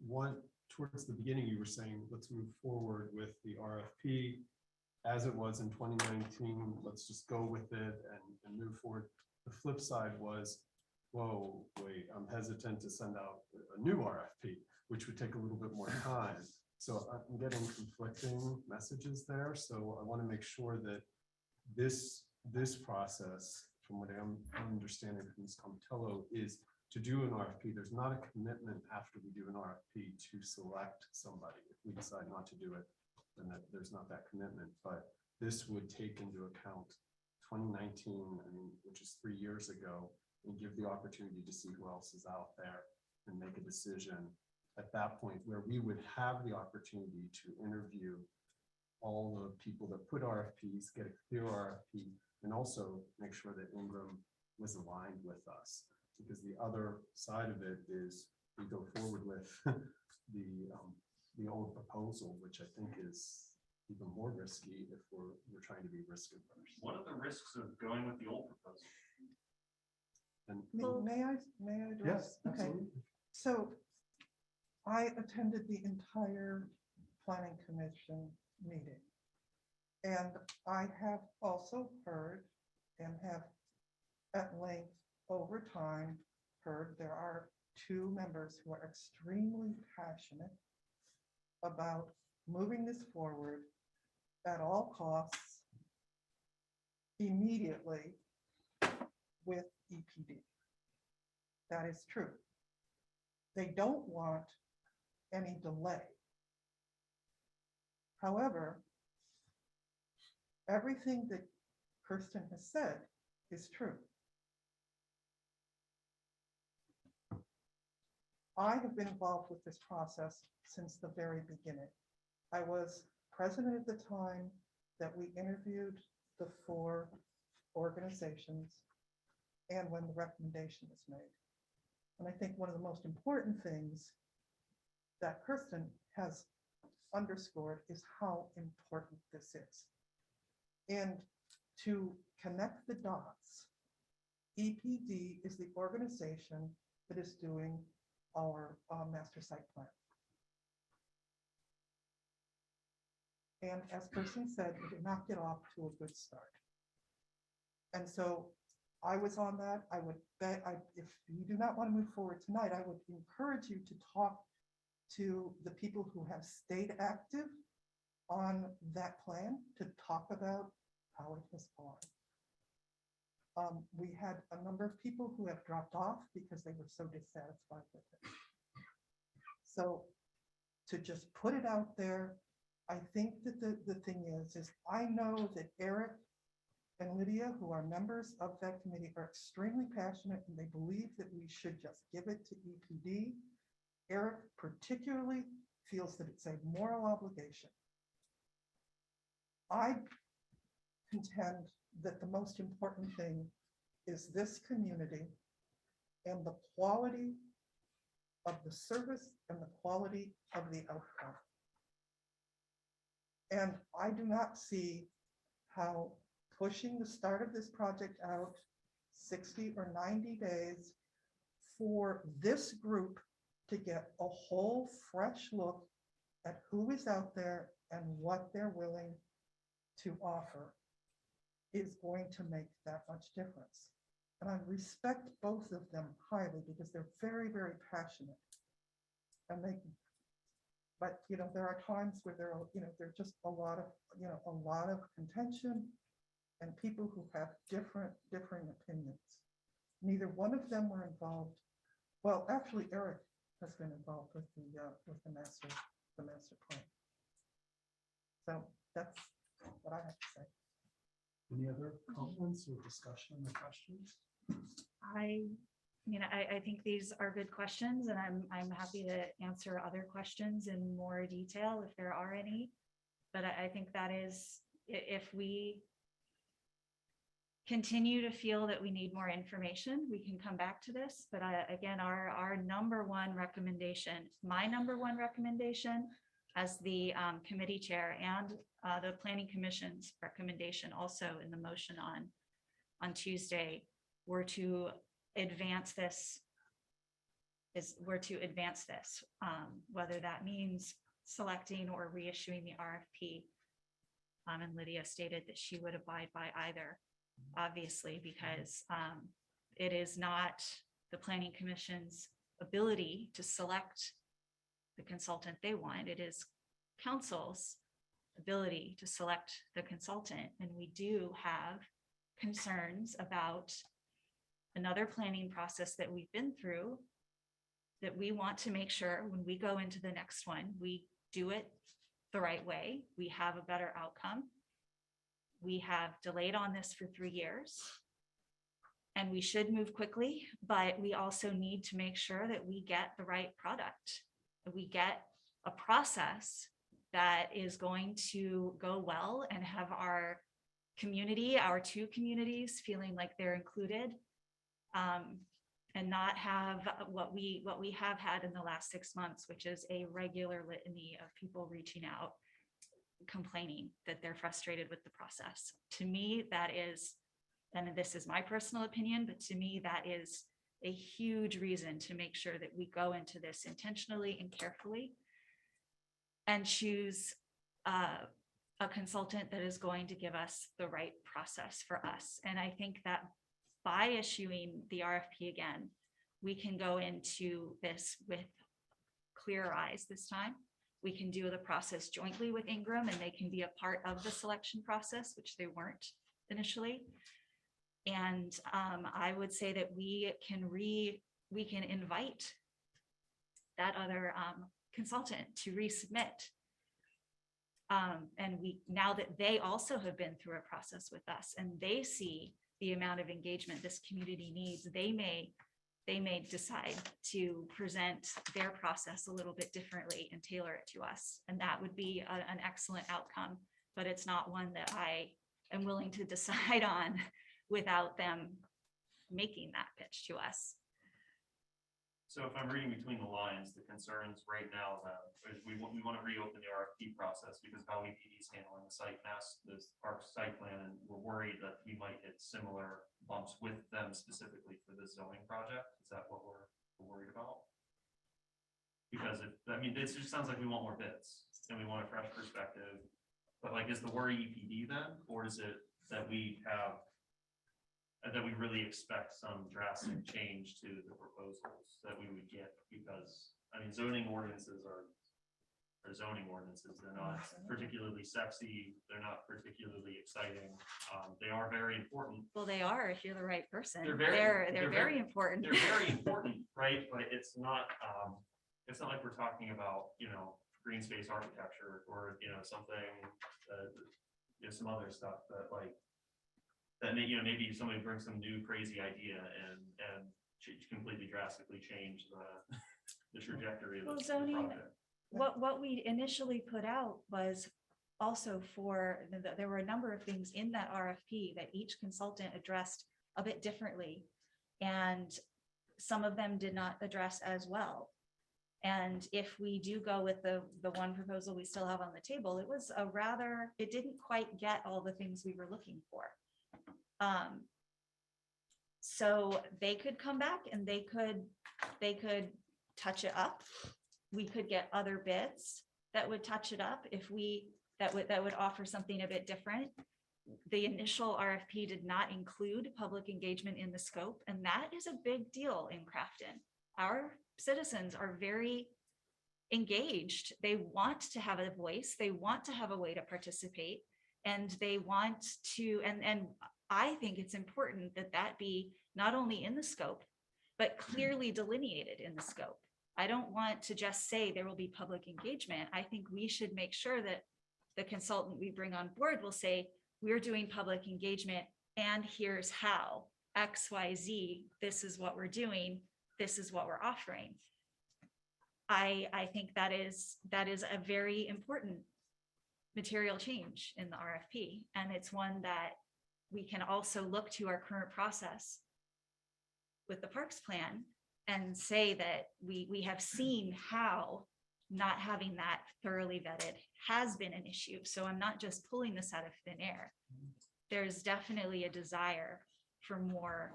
one, towards the beginning, you were saying, let's move forward with the RFP as it was in 2019. Let's just go with it and move forward. The flip side was, whoa, wait, I'm hesitant to send out a new RFP, which would take a little bit more time. So I'm getting conflicting messages there. So I want to make sure that this process, from what I'm understanding from Ms. Comtello, is to do an RFP. There's not a commitment after we do an RFP to select somebody. If we decide not to do it, then there's not that commitment. But this would take into account 2019, which is 3 years ago, and give the opportunity to see who else is out there and make a decision at that point, where we would have the opportunity to interview all the people that put RFPs, get a clear RFP, and also make sure that Ingram was aligned with us. Because the other side of it is we go forward with the old proposal, which I think is even more risky if we're trying to be risk averse. What are the risks of going with the old proposal? And May I address? yes, Okay, absolutely. so I attended the entire planning commission meeting. And I have also heard and have at length over time heard there are two members who are extremely passionate about moving this forward at all costs immediately with EPD. That is true. They don't want any delay. However, everything that Kirsten has said is true. I have been involved with this process since the very beginning. I was president at the time that we interviewed the 4 organizations and when the recommendation was made. And I think one of the most important things that Kirsten has underscored is how important this is. And to connect the dots, EPD is the organization that is doing our master site plan. And as Kirsten said, we did not get off to a good start. And so I was on that. I would bet, if you do not want to move forward tonight, I would encourage you to talk to the people who have stayed active on that plan to talk about how it has gone. We had a number of people who have dropped off because they were so dissatisfied with it. So to just put it out there, I think that the thing is I know that Eric and Lydia, who are members of that committee, are extremely passionate and they believe that we should just give it to EPD. Eric particularly feels that it's a moral obligation. I contend that the most important thing is this community and the quality of the service and the quality of the outcome. And I do not see how pushing the start of this project out 60 or 90 days for this group to get a whole fresh look at who is out there and what they're willing to offer is going to make that much difference. And I respect both of them highly because they're very, very passionate. And but there are times where there are, there's just a lot of contention and people who have differing opinions. Neither one of them were involved. Well, actually, Eric has been involved with the master plan. So that's what I have to say. Any other comments or discussion on the questions? I think these are good questions and I'm happy to answer other questions in more detail if there are any. But I think that is, if we continue to feel that we need more information, we can come back to this. But again, our number one recommendation, my number one recommendation as the committee chair and the planning commission's recommendation also in the motion on Tuesday were to advance this, whether that means selecting or reissuing the RFP. And Lydia stated that she would abide by either, obviously, because it is not the planning commission's ability to select the consultant they want. It is council's ability to select the consultant. And we do have concerns about another planning process that we've been through that we want to make sure when we go into the next one, we do it the right way. We have a better outcome. We have delayed on this for 3 years. And we should move quickly, but we also need to make sure that we get the right product. That we get a process that is going to go well and have our community, our 2 communities, feeling like they're included. And not have what we have had in the last 6 months, which is a regular litany of people reaching out, complaining that they're frustrated with the process. To me, that is, and this is my personal opinion, but to me, that is a huge reason to make sure that we go into this intentionally and carefully and choose a consultant that is going to give us the right process for us. And I think that by issuing the RFP again, we can go into this with clearer eyes this time. We can do the process jointly with Ingram and they can be a part of the selection process, which they weren't initially. And I would say that we can invite that other consultant to resubmit. And now that they also have been through a process with us and they see the amount of engagement this community needs, they may decide to present their process a little bit differently and tailor it to us. And that would be an excellent outcome, but it's not one that I am willing to decide on without them making that pitch to us. So if I'm reading between the lines, the concerns right now is we want to reopen the RFP process because of how EPD is handling the site park site plan, and we're worried that we might hit similar bumps with them specifically for this zoning project. Is that what we're worried about? Because this just sounds like we want more bids and we want a fresh perspective. But like, is the worry EPD then, or is it that we really expect some drastic change to the proposals that we would get? Because zoning ordinances are zoning ordinances. They're not particularly sexy. They're not particularly exciting. They are very important. Well, they are if you're the right person. They're They're very important. They're very important, right? But it's not like we're talking about, green space architecture or, something, some other stuff that maybe somebody brings some new crazy idea and completely drastically change the trajectory of the zoning, project. what we initially put out was also there were a number of things in that RFP that each consultant addressed a bit differently. And some of them did not address as well. And if we do go with the one proposal we still have on the table, it didn't quite get all the things we were looking for. So they could come back and they could touch it up. We could get other bids that would touch it up that would offer something a bit different. The initial RFP did not include public engagement in the scope, and that is a big deal in Crafton. Our citizens are very engaged. They want to have a voice. They want to have a way to participate, and they want to, and I think it's important that be not only in the scope, but clearly delineated in the scope. I don't want to just say there will be public engagement. I think we should make sure that the consultant we bring on board will say, we're doing public engagement and here's how, X, Y, Z, this is what we're doing, this is what we're offering. I think that is a very important material change in the RFP. And it's one that we can also look to our current process with the parks plan and say that we have seen how not having that thoroughly vetted has been an issue. So I'm not just pulling this out of thin air. There's definitely a desire for more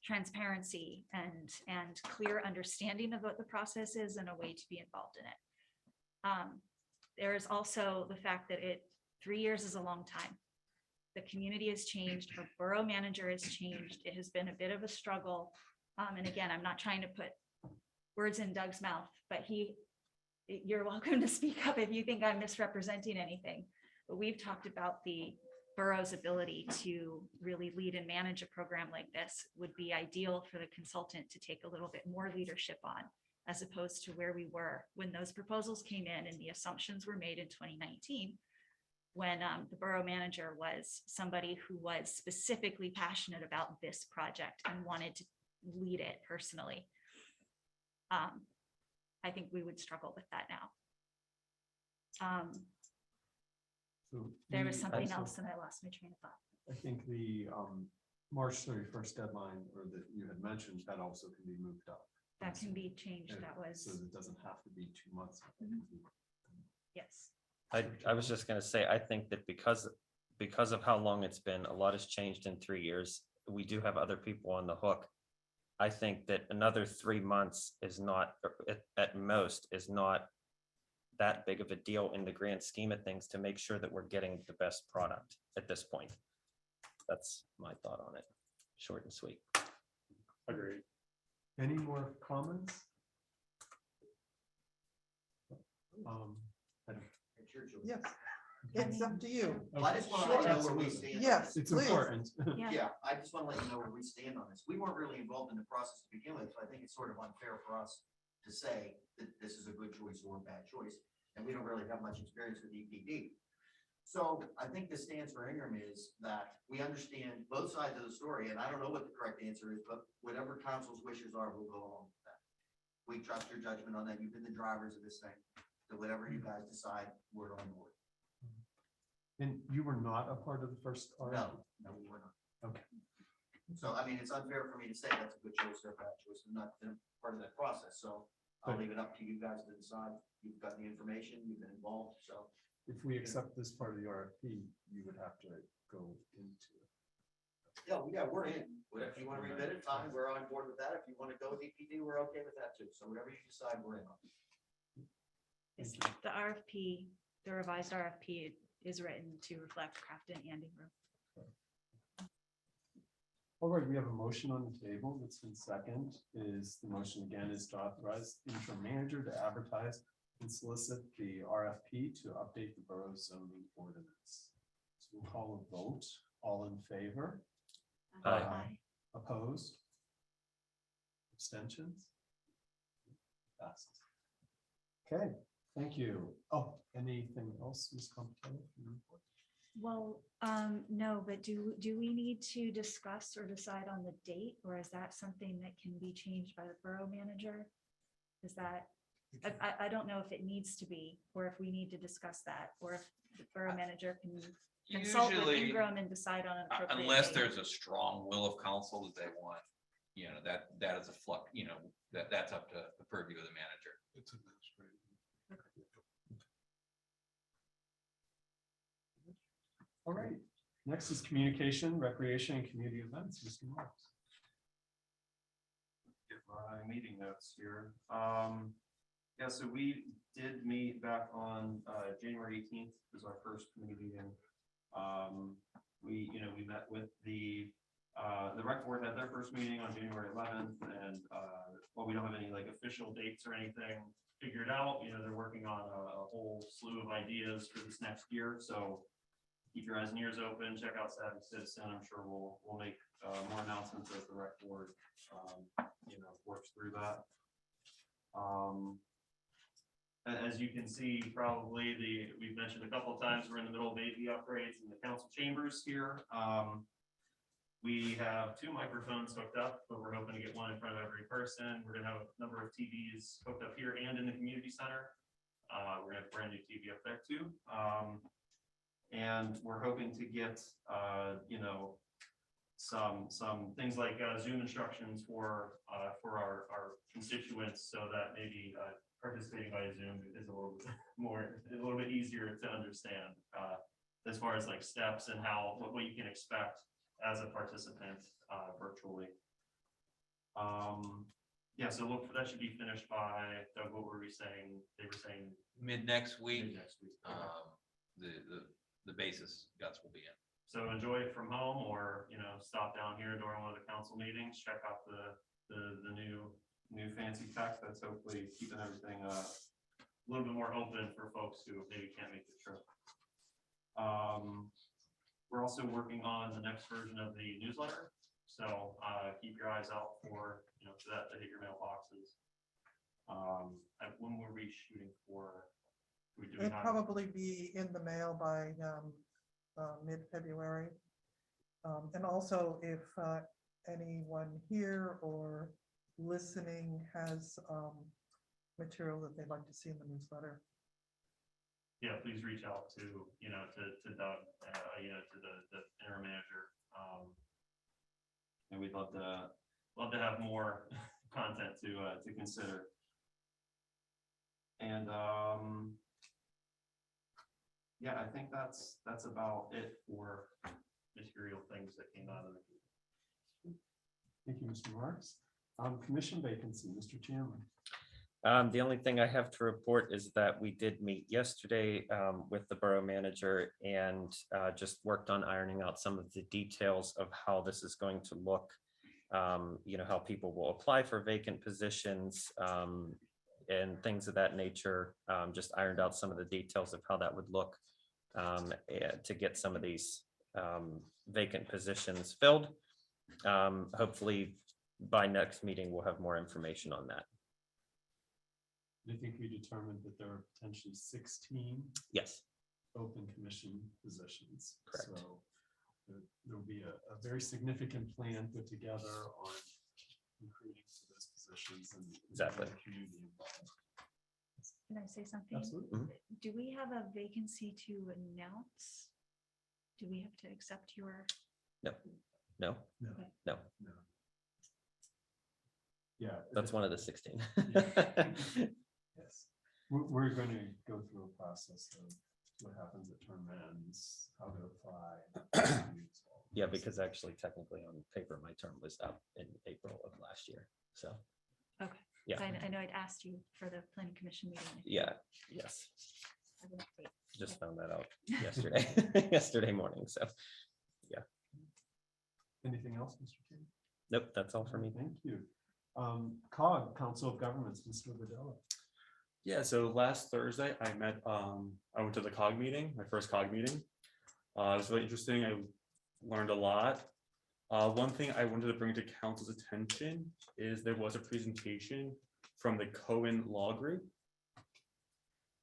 transparency and clear understanding of what the process is and a way to be involved in it. There is also the fact that 3 years is a long time. The community has changed, our borough manager has changed. It has been a bit of a struggle. And again, I'm not trying to put words in Doug's mouth, but you're welcome to speak up if you think I'm misrepresenting anything. But we've talked about the borough's ability to really lead and manage a program like this would be ideal for the consultant to take a little bit more leadership on, as opposed to where we were when those proposals came in and the assumptions were made in 2019, when the borough manager was somebody who was specifically passionate about this project and wanted to lead it personally. I think we would struggle with that now. There was something else and I lost my train of thought. I think the March 31st deadline, or that you had mentioned, that also can be moved up. That can be changed. That was, So it doesn't have to be 2 months. yes. I was just gonna say, I think that because of how long it's been, a lot has changed in 3 years. We do have other people on the hook. I think that another 3 months is not, at most, is not that big of a deal in the grand scheme of things to make sure that we're getting the best product at this point. That's my thought on it. Short and sweet. Agreed. Any more comments? It's your choice. Yes, it's up to you. Well, I just want to let you know where we stand. on Yes, this. It's please. important. Yeah, I just want to let you know where we stand on this. We weren't really involved in the process to begin with, so I think it's sort of unfair for us to say that this is a good choice or a bad choice, and we don't really have much experience with EPD. So I think the stance for Ingram is that we understand both sides of the story, and I don't know what the correct answer is, but whatever council's wishes are, we'll go along with that. We trust your judgment on that. You've been the drivers of this thing. So whatever you guys decide, we're on board. And you were not a part of the first RFP? No, we were not. Okay. So, I mean, it's unfair for me to say that's a good choice or a bad choice. I'm not part of that process, so I'll leave it up to you guys to decide. You've got the information, you've been involved, so. If we accept this part of the RFP, you would have to go into it. Yeah, we're in. If you want to rebid it, fine, we're on board with that. If you want to go with EPD, we're okay with that too. So whatever you decide, we're in on. It's the RFP, the revised RFP is written to reflect Crafton and Ingram. All right, we have a motion on the table that's been second. Is the motion again is to authorize the interim manager to advertise and solicit the RFP to update the borough zoning ordinance. So we'll call a vote. All in favor? Aye. Opposed? Abstentions? Passes. Okay, thank you. Oh, anything else, Ms. Compton? Well, no, but do we need to discuss or decide on the date, or is that something that can be changed by the borough manager? Is that, I don't know if it needs to be, or if we need to discuss that, or if the borough manager can consult with Usually, Ingram and decide on an appropriate unless date. there's a strong will of council that they want, that is a flux, that's up to the purview of the manager. It's administrative. All right, next is communication, recreation, and community events. Mr. Marks. Get my meeting notes here. Yeah, so we did meet back on January 18th was our first committee meeting. We met with the rec board had their first meeting on January 11th, and while we don't have any like official dates or anything figured out, they're working on a whole slew of ideas for this next year. So keep your eyes and ears open, check out Savvy Citizen. I'm sure we'll make more announcements as the rec board works through that. As you can see, probably we've mentioned a couple of times, we're in the middle of AV upgrades in the council chambers here. We have 2 microphones hooked up, but we're hoping to get one in front of every person. We're gonna have a number of TVs hooked up here and in the community center. We're gonna have a brand new TV up there too. And we're hoping to get, some things like Zoom instructions for our constituents, so that maybe participating by Zoom is a little bit a little bit easier to understand, as far as like steps and what you can expect as a participant, virtually. Yeah, so that should be finished by, Doug, what were we saying? They were saying Mid next week, mid-next week. Okay. the basis guts will be in. So enjoy it from home, or, stop down here during one of the council meetings, check out the new fancy tech that's hopefully keeping everything a little bit more open for folks who maybe can't make the trip. We're also working on the next version of the newsletter, so keep your eyes out for that to hit your mailboxes. When were we shooting for? It'd probably be in the mail by mid-February. And also if anyone here or listening has material that they'd like to see in the newsletter. Yeah, please reach out to Doug, to the interim manager. And we'd love to have more content to consider. And yeah, I think that's about it for material things that came out of the. Thank you, Mr. Marks. Commission vacancy, Mr. Chairman. The only thing I have to report is that we did meet yesterday with the borough manager and just worked on ironing out some of the details of how this is going to look. How people will apply for vacant positions and things of that nature. Just ironed out some of the details of how that would look to get some of these vacant positions filled. Hopefully by next meeting, we'll have more information on that. I think we determined that there are potentially 16 Yes, open commission positions. Correct. So there'll be a very significant plan put together on recruiting for those positions and Exactly. the community involved. Can I say something? Absolutely. Do we have a vacancy to announce? Do we have to accept your? no, No. Okay. no, Yeah. that's one of the 16. Yes. We're going to go through a process of what happens at term ends, how to apply. Yeah, because actually technically on paper, my term was up in April of last year. So, Okay. Yeah. I know I'd asked you for the planning commission meeting. yeah, yes, I have an update. just found that out yesterday, yesterday morning. So, Anything else, Mr. King? nope, that's all for me. Thank you. COG, Council of Governments, Mr. Videla. Yeah, so last Thursday I went to the COG meeting, my first COG meeting. It was really interesting. I learned a lot. One thing I wanted to bring to council's attention is there was a presentation from the Cohen Law Group.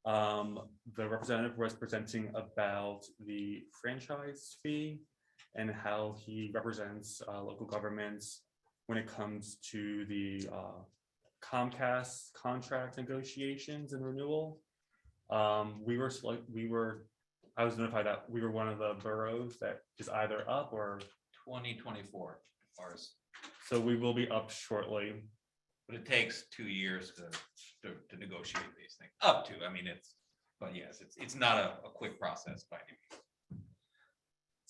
The representative was presenting about the franchise fee and how he represents local governments when it comes to the Comcast contract negotiations and renewal. I was notified that we were one of the boroughs that is either up or 2024 ours, so we will be up shortly. but it takes 2 years to negotiate these things. Up to, I mean, but yes, it's not a quick process by any means.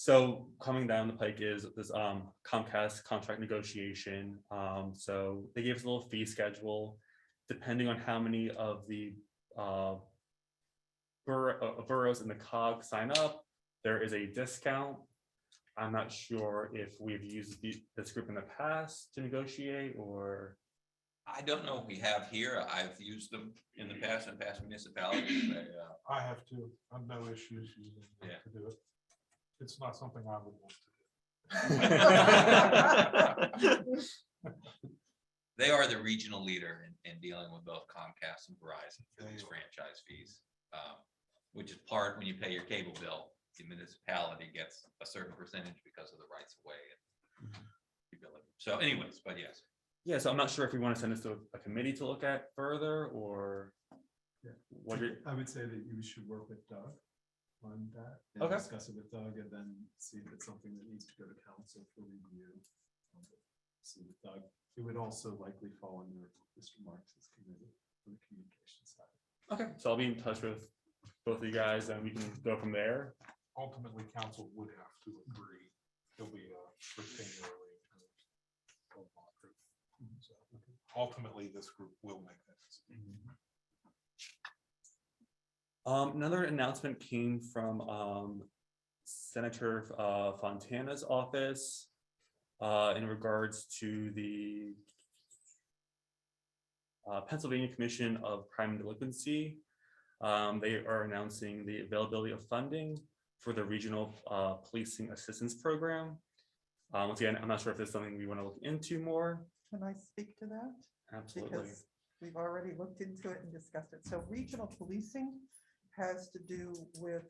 So coming down the pike is this Comcast contract negotiation. So they gave us a little fee schedule, depending on how many of the boroughs in the COG sign up, there is a discount. I'm not sure if we've used this group in the past to negotiate or. I don't know if we have here. I've used them in the past municipalities. I have to, I've no issues using them Yeah. to do it. It's not something I would want to do. They are the regional leader in dealing with both Comcast and Verizon for these franchise fees. Which is part, when you pay your cable bill, the municipality gets a certain percentage because of the rights of way. So anyways, but yes. Yeah, so I'm not sure if we want to send this to a committee to look at further or. Yeah. What I would say that you should work with Doug on that. And Okay. discuss it with Doug and then see if it's something that needs to go to council for review. See with Doug, it would also likely fall under Mr. Marks's committee. for the communication side. Okay, so I'll be in touch with both of you guys and we can go from there. Ultimately, council would have to agree. There'll be a retainer arrangement. So, ultimately, this group will make that decision. Another announcement came from Senator Fontana's office in regards to the Pennsylvania Commission of Crime and Delinquency. They are announcing the availability of funding for the Regional Policing Assistance Program. Once again, I'm not sure if there's something we want to look into more. Can I speak to that? Absolutely. Because we've already looked into it and discussed it. So regional policing has to do with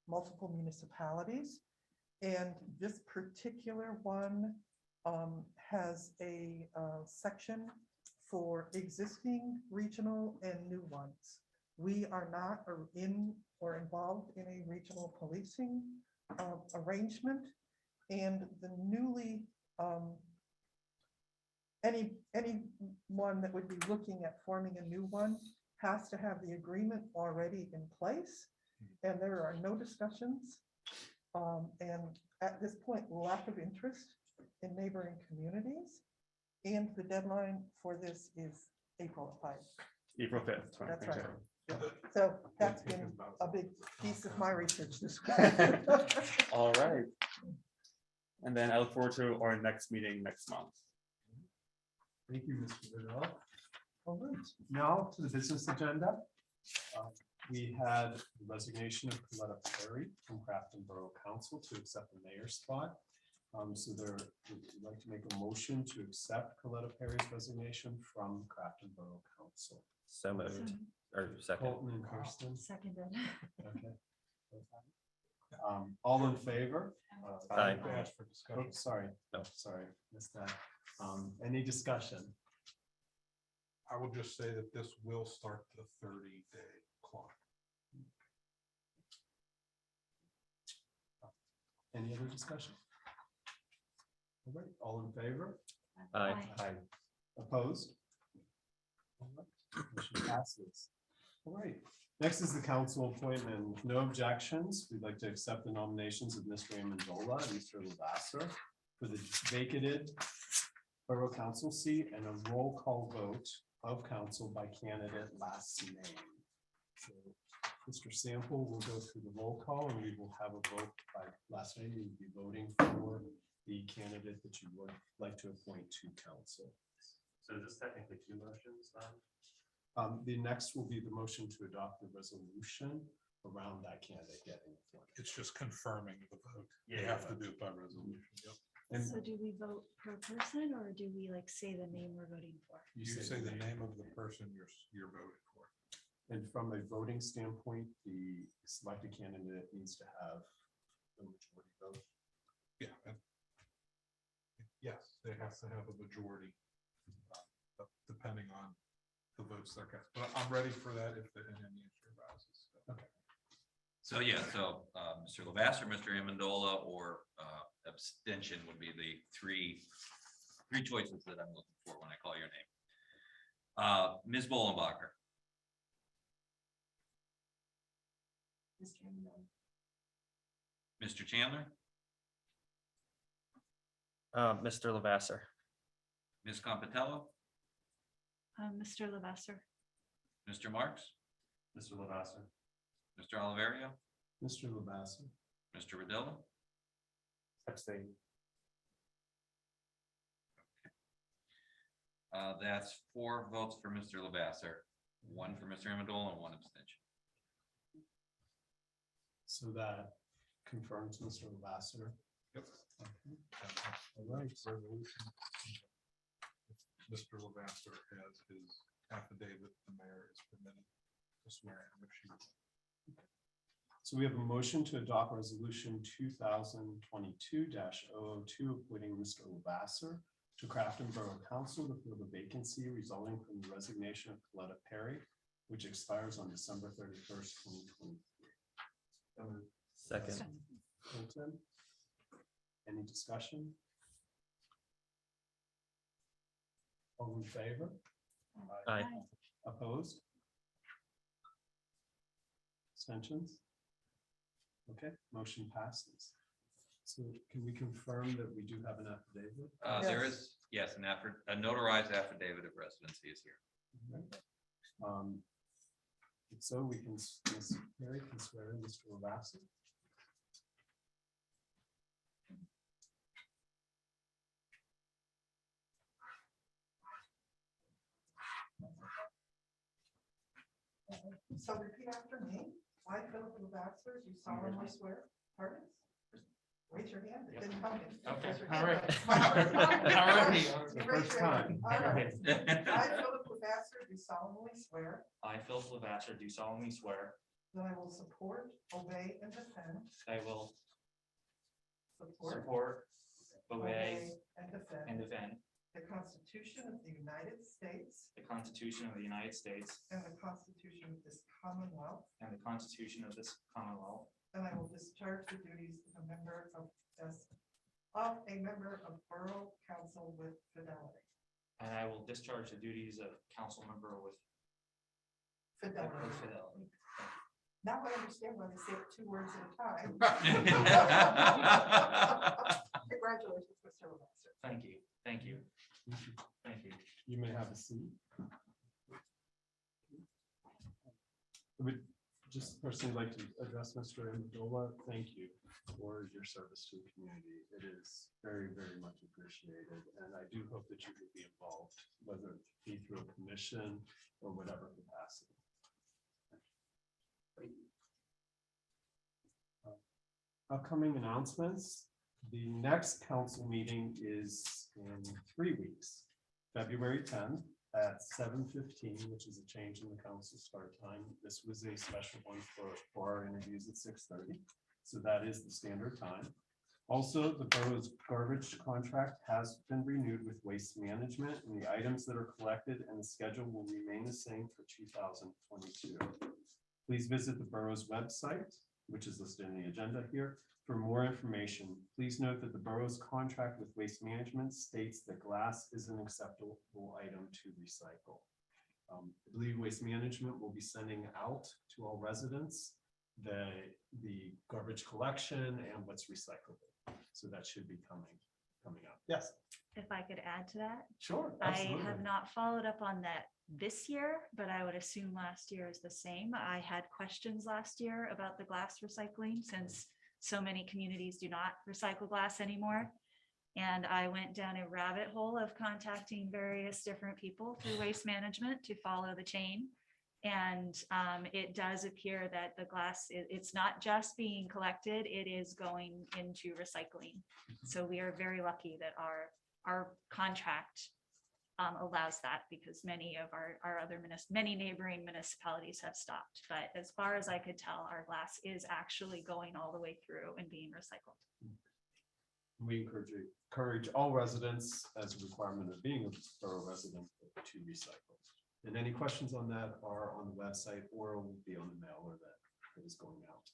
multiple municipalities. And this particular one has a section for existing regional and new ones. We are not in or involved in a regional policing arrangement. And the newly, anyone that would be looking at forming a new one has to have the agreement already in place. And there are no discussions. And at this point, lack of interest in neighboring communities. And the deadline for this is April 5th. April 5th. That's right. So that's been a big piece of my research this week. All right. And then I look forward to our next meeting next month. Thank you, Mr. Vidal. All right, now to the business agenda. We had the resignation of Coletta Perry from Crafton Borough Council to accept the mayor's spot. So there, we'd like to make a motion to accept Coletta Perry's resignation from Crafton Borough Council. So moved, or second. Colton and Kirsten. Seconded. Okay. All in favor? Aye. Ask for discussion. Oh, sorry, No. sorry, missed that. Any discussion? I will just say that this will start the 30-day clock. Any other discussion? All right, all in favor? Aye. Aye. Opposed? All right, motion passes. All right, next is the council appointment. With no objections, we'd like to accept the nominations of Mr. Amendola and Mr. Lavasser for the vacated borough council seat and a roll call vote of council by candidate last name. So Mr. Sample will go through the roll call and we will have a vote by last name. You'll be voting for the candidate that you would like to appoint to council. So is this technically two motions then? The next will be the motion to adopt the resolution around that candidate getting appointed. It's just confirming the vote. You Yeah, have to do it by resolution. Yep. And So do we vote per person or do we like say the name we're voting for? You say the name of the person you're voting for. And from a voting standpoint, the selected candidate needs to have the majority vote. Yeah. Yes, they have to have a majority, depending on the votes they're cast. But I'm ready for that if any issue arises. Okay. So yeah, Mr. Lavasser, Mr. Amendola, or abstention would be the three choices that I'm looking for when I call your name. Ms. Bollenbacher, Mr. Amendola. Mr. Chandler, Mr. Lavasser. Ms. Compatello, Mr. Lavasser. Mr. Marks, Mr. Lavasser. Mr. Oliverio, Mr. Lavasser. Mr. Rodilla, Abstain. that's 4 votes for Mr. Lavasser, 1 for Mr. Amendola, and 1 abstention. So that confirms Mr. Lavasser. Yep. Okay. All right. Resolution. Mr. Lavasser has his affidavit, the mayor is permitted to swear in if she. So we have a motion to adopt resolution 2022-002 appointing Mr. Lavasser to Crafton Borough Council to fill the vacancy resulting from the resignation of Coletta Perry, which expires on December 31st, 2023. Second. Hilton. Any discussion? All in favor? Aye. Opposed? Abstentions? Okay, motion passes. So can we confirm that we do have an affidavit? There is, yes, a notarized affidavit of residency is here. If so, we can, Ms. Mary can swear in Mr. Lavasser. So repeat after me. I, Philip Lavasser, do solemnly swear, pardon? Raise your hand. It didn't come in. Okay, Raise your all hand. right. All right. You raise First your hand. time. All right. I, Philip Lavasser, do solemnly swear I, Philip Lavasser, do solemnly swear that I will support, obey, and defend. I will Support, support, obey, and and defend defend the Constitution of the United States the Constitution of the United States and the Constitution of this Commonwealth, and the Constitution of this Commonwealth, and I will discharge the duties of a member of Borough Council with fidelity. and I will discharge the duties of council member with Fidelity. fidelity. Now I understand why they say it 2 words at a time. Congratulations, Mr. Lavasser. Thank you, thank you, thank you. You may have a seat. I would just personally like to address Mr. Amendola. Thank you for your service to the community. It is very, very much appreciated. And I do hope that you will be involved, whether it be through a commission or whatever capacity. Upcoming announcements. The next council meeting is in 3 weeks, February 10th at 7:15, which is a change in the council start time. This was a special one for our interviews at 6:30. So that is the standard time. Also, the borough's garbage contract has been renewed with waste management, and the items that are collected and the schedule will remain the same for 2022. Please visit the borough's website, which is listed in the agenda here, for more information. Please note that the borough's contract with waste management states that glass is an acceptable item to recycle. I believe waste management will be sending out to all residents the garbage collection and what's recyclable. So that should be coming up. Yes, If I could add to that, sure. I Absolutely. have not followed up on that this year, but I would assume last year is the same. I had questions last year about the glass recycling since so many communities do not recycle glass anymore. And I went down a rabbit hole of contacting various different people through waste management to follow the chain. And it does appear that the glass, it's not just being collected, it is going into recycling. So we are very lucky that our contract allows that, because many of our other many neighboring municipalities have stopped. But as far as I could tell, our glass is actually going all the way through and being recycled. We encourage all residents, as a requirement of being a borough resident, to recycle. And any questions on that are on the website or will be on the mailer that is going out.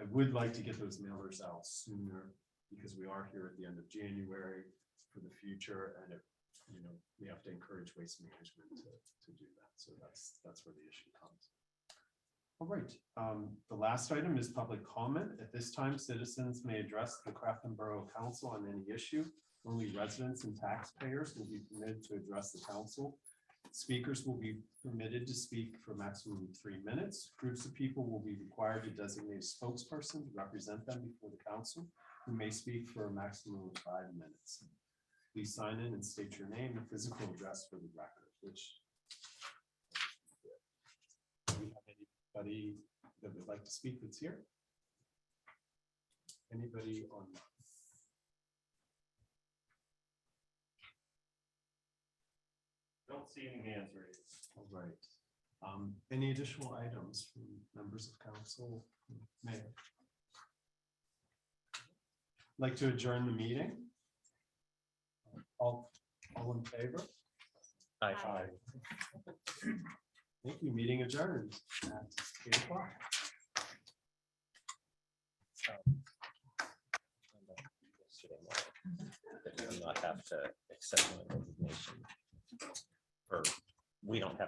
I would like to get those mailers out sooner, because we are here at the end of January for the future, and we have to encourage waste management to do that. So that's where the issue comes. All right, the last item is public comment. At this time, citizens may address the Crafton Borough Council on any issue. Only residents and taxpayers will be permitted to address the council. Speakers will be permitted to speak for a maximum of 3 minutes. Groups of people will be required to designate a spokesperson to represent them before the council, who may speak for a maximum of 5 minutes. Please sign in and state your name and physical address for the record, which do we have anybody that would like to speak that's here? Anybody online? Don't see any hands raised. All right. Any additional items from members of council? Mayor. Like to adjourn the meeting? All in favor? Aye. Thank you. Meeting adjourned at 8 o'clock. That we do not have to accept my resignation. Or we don't have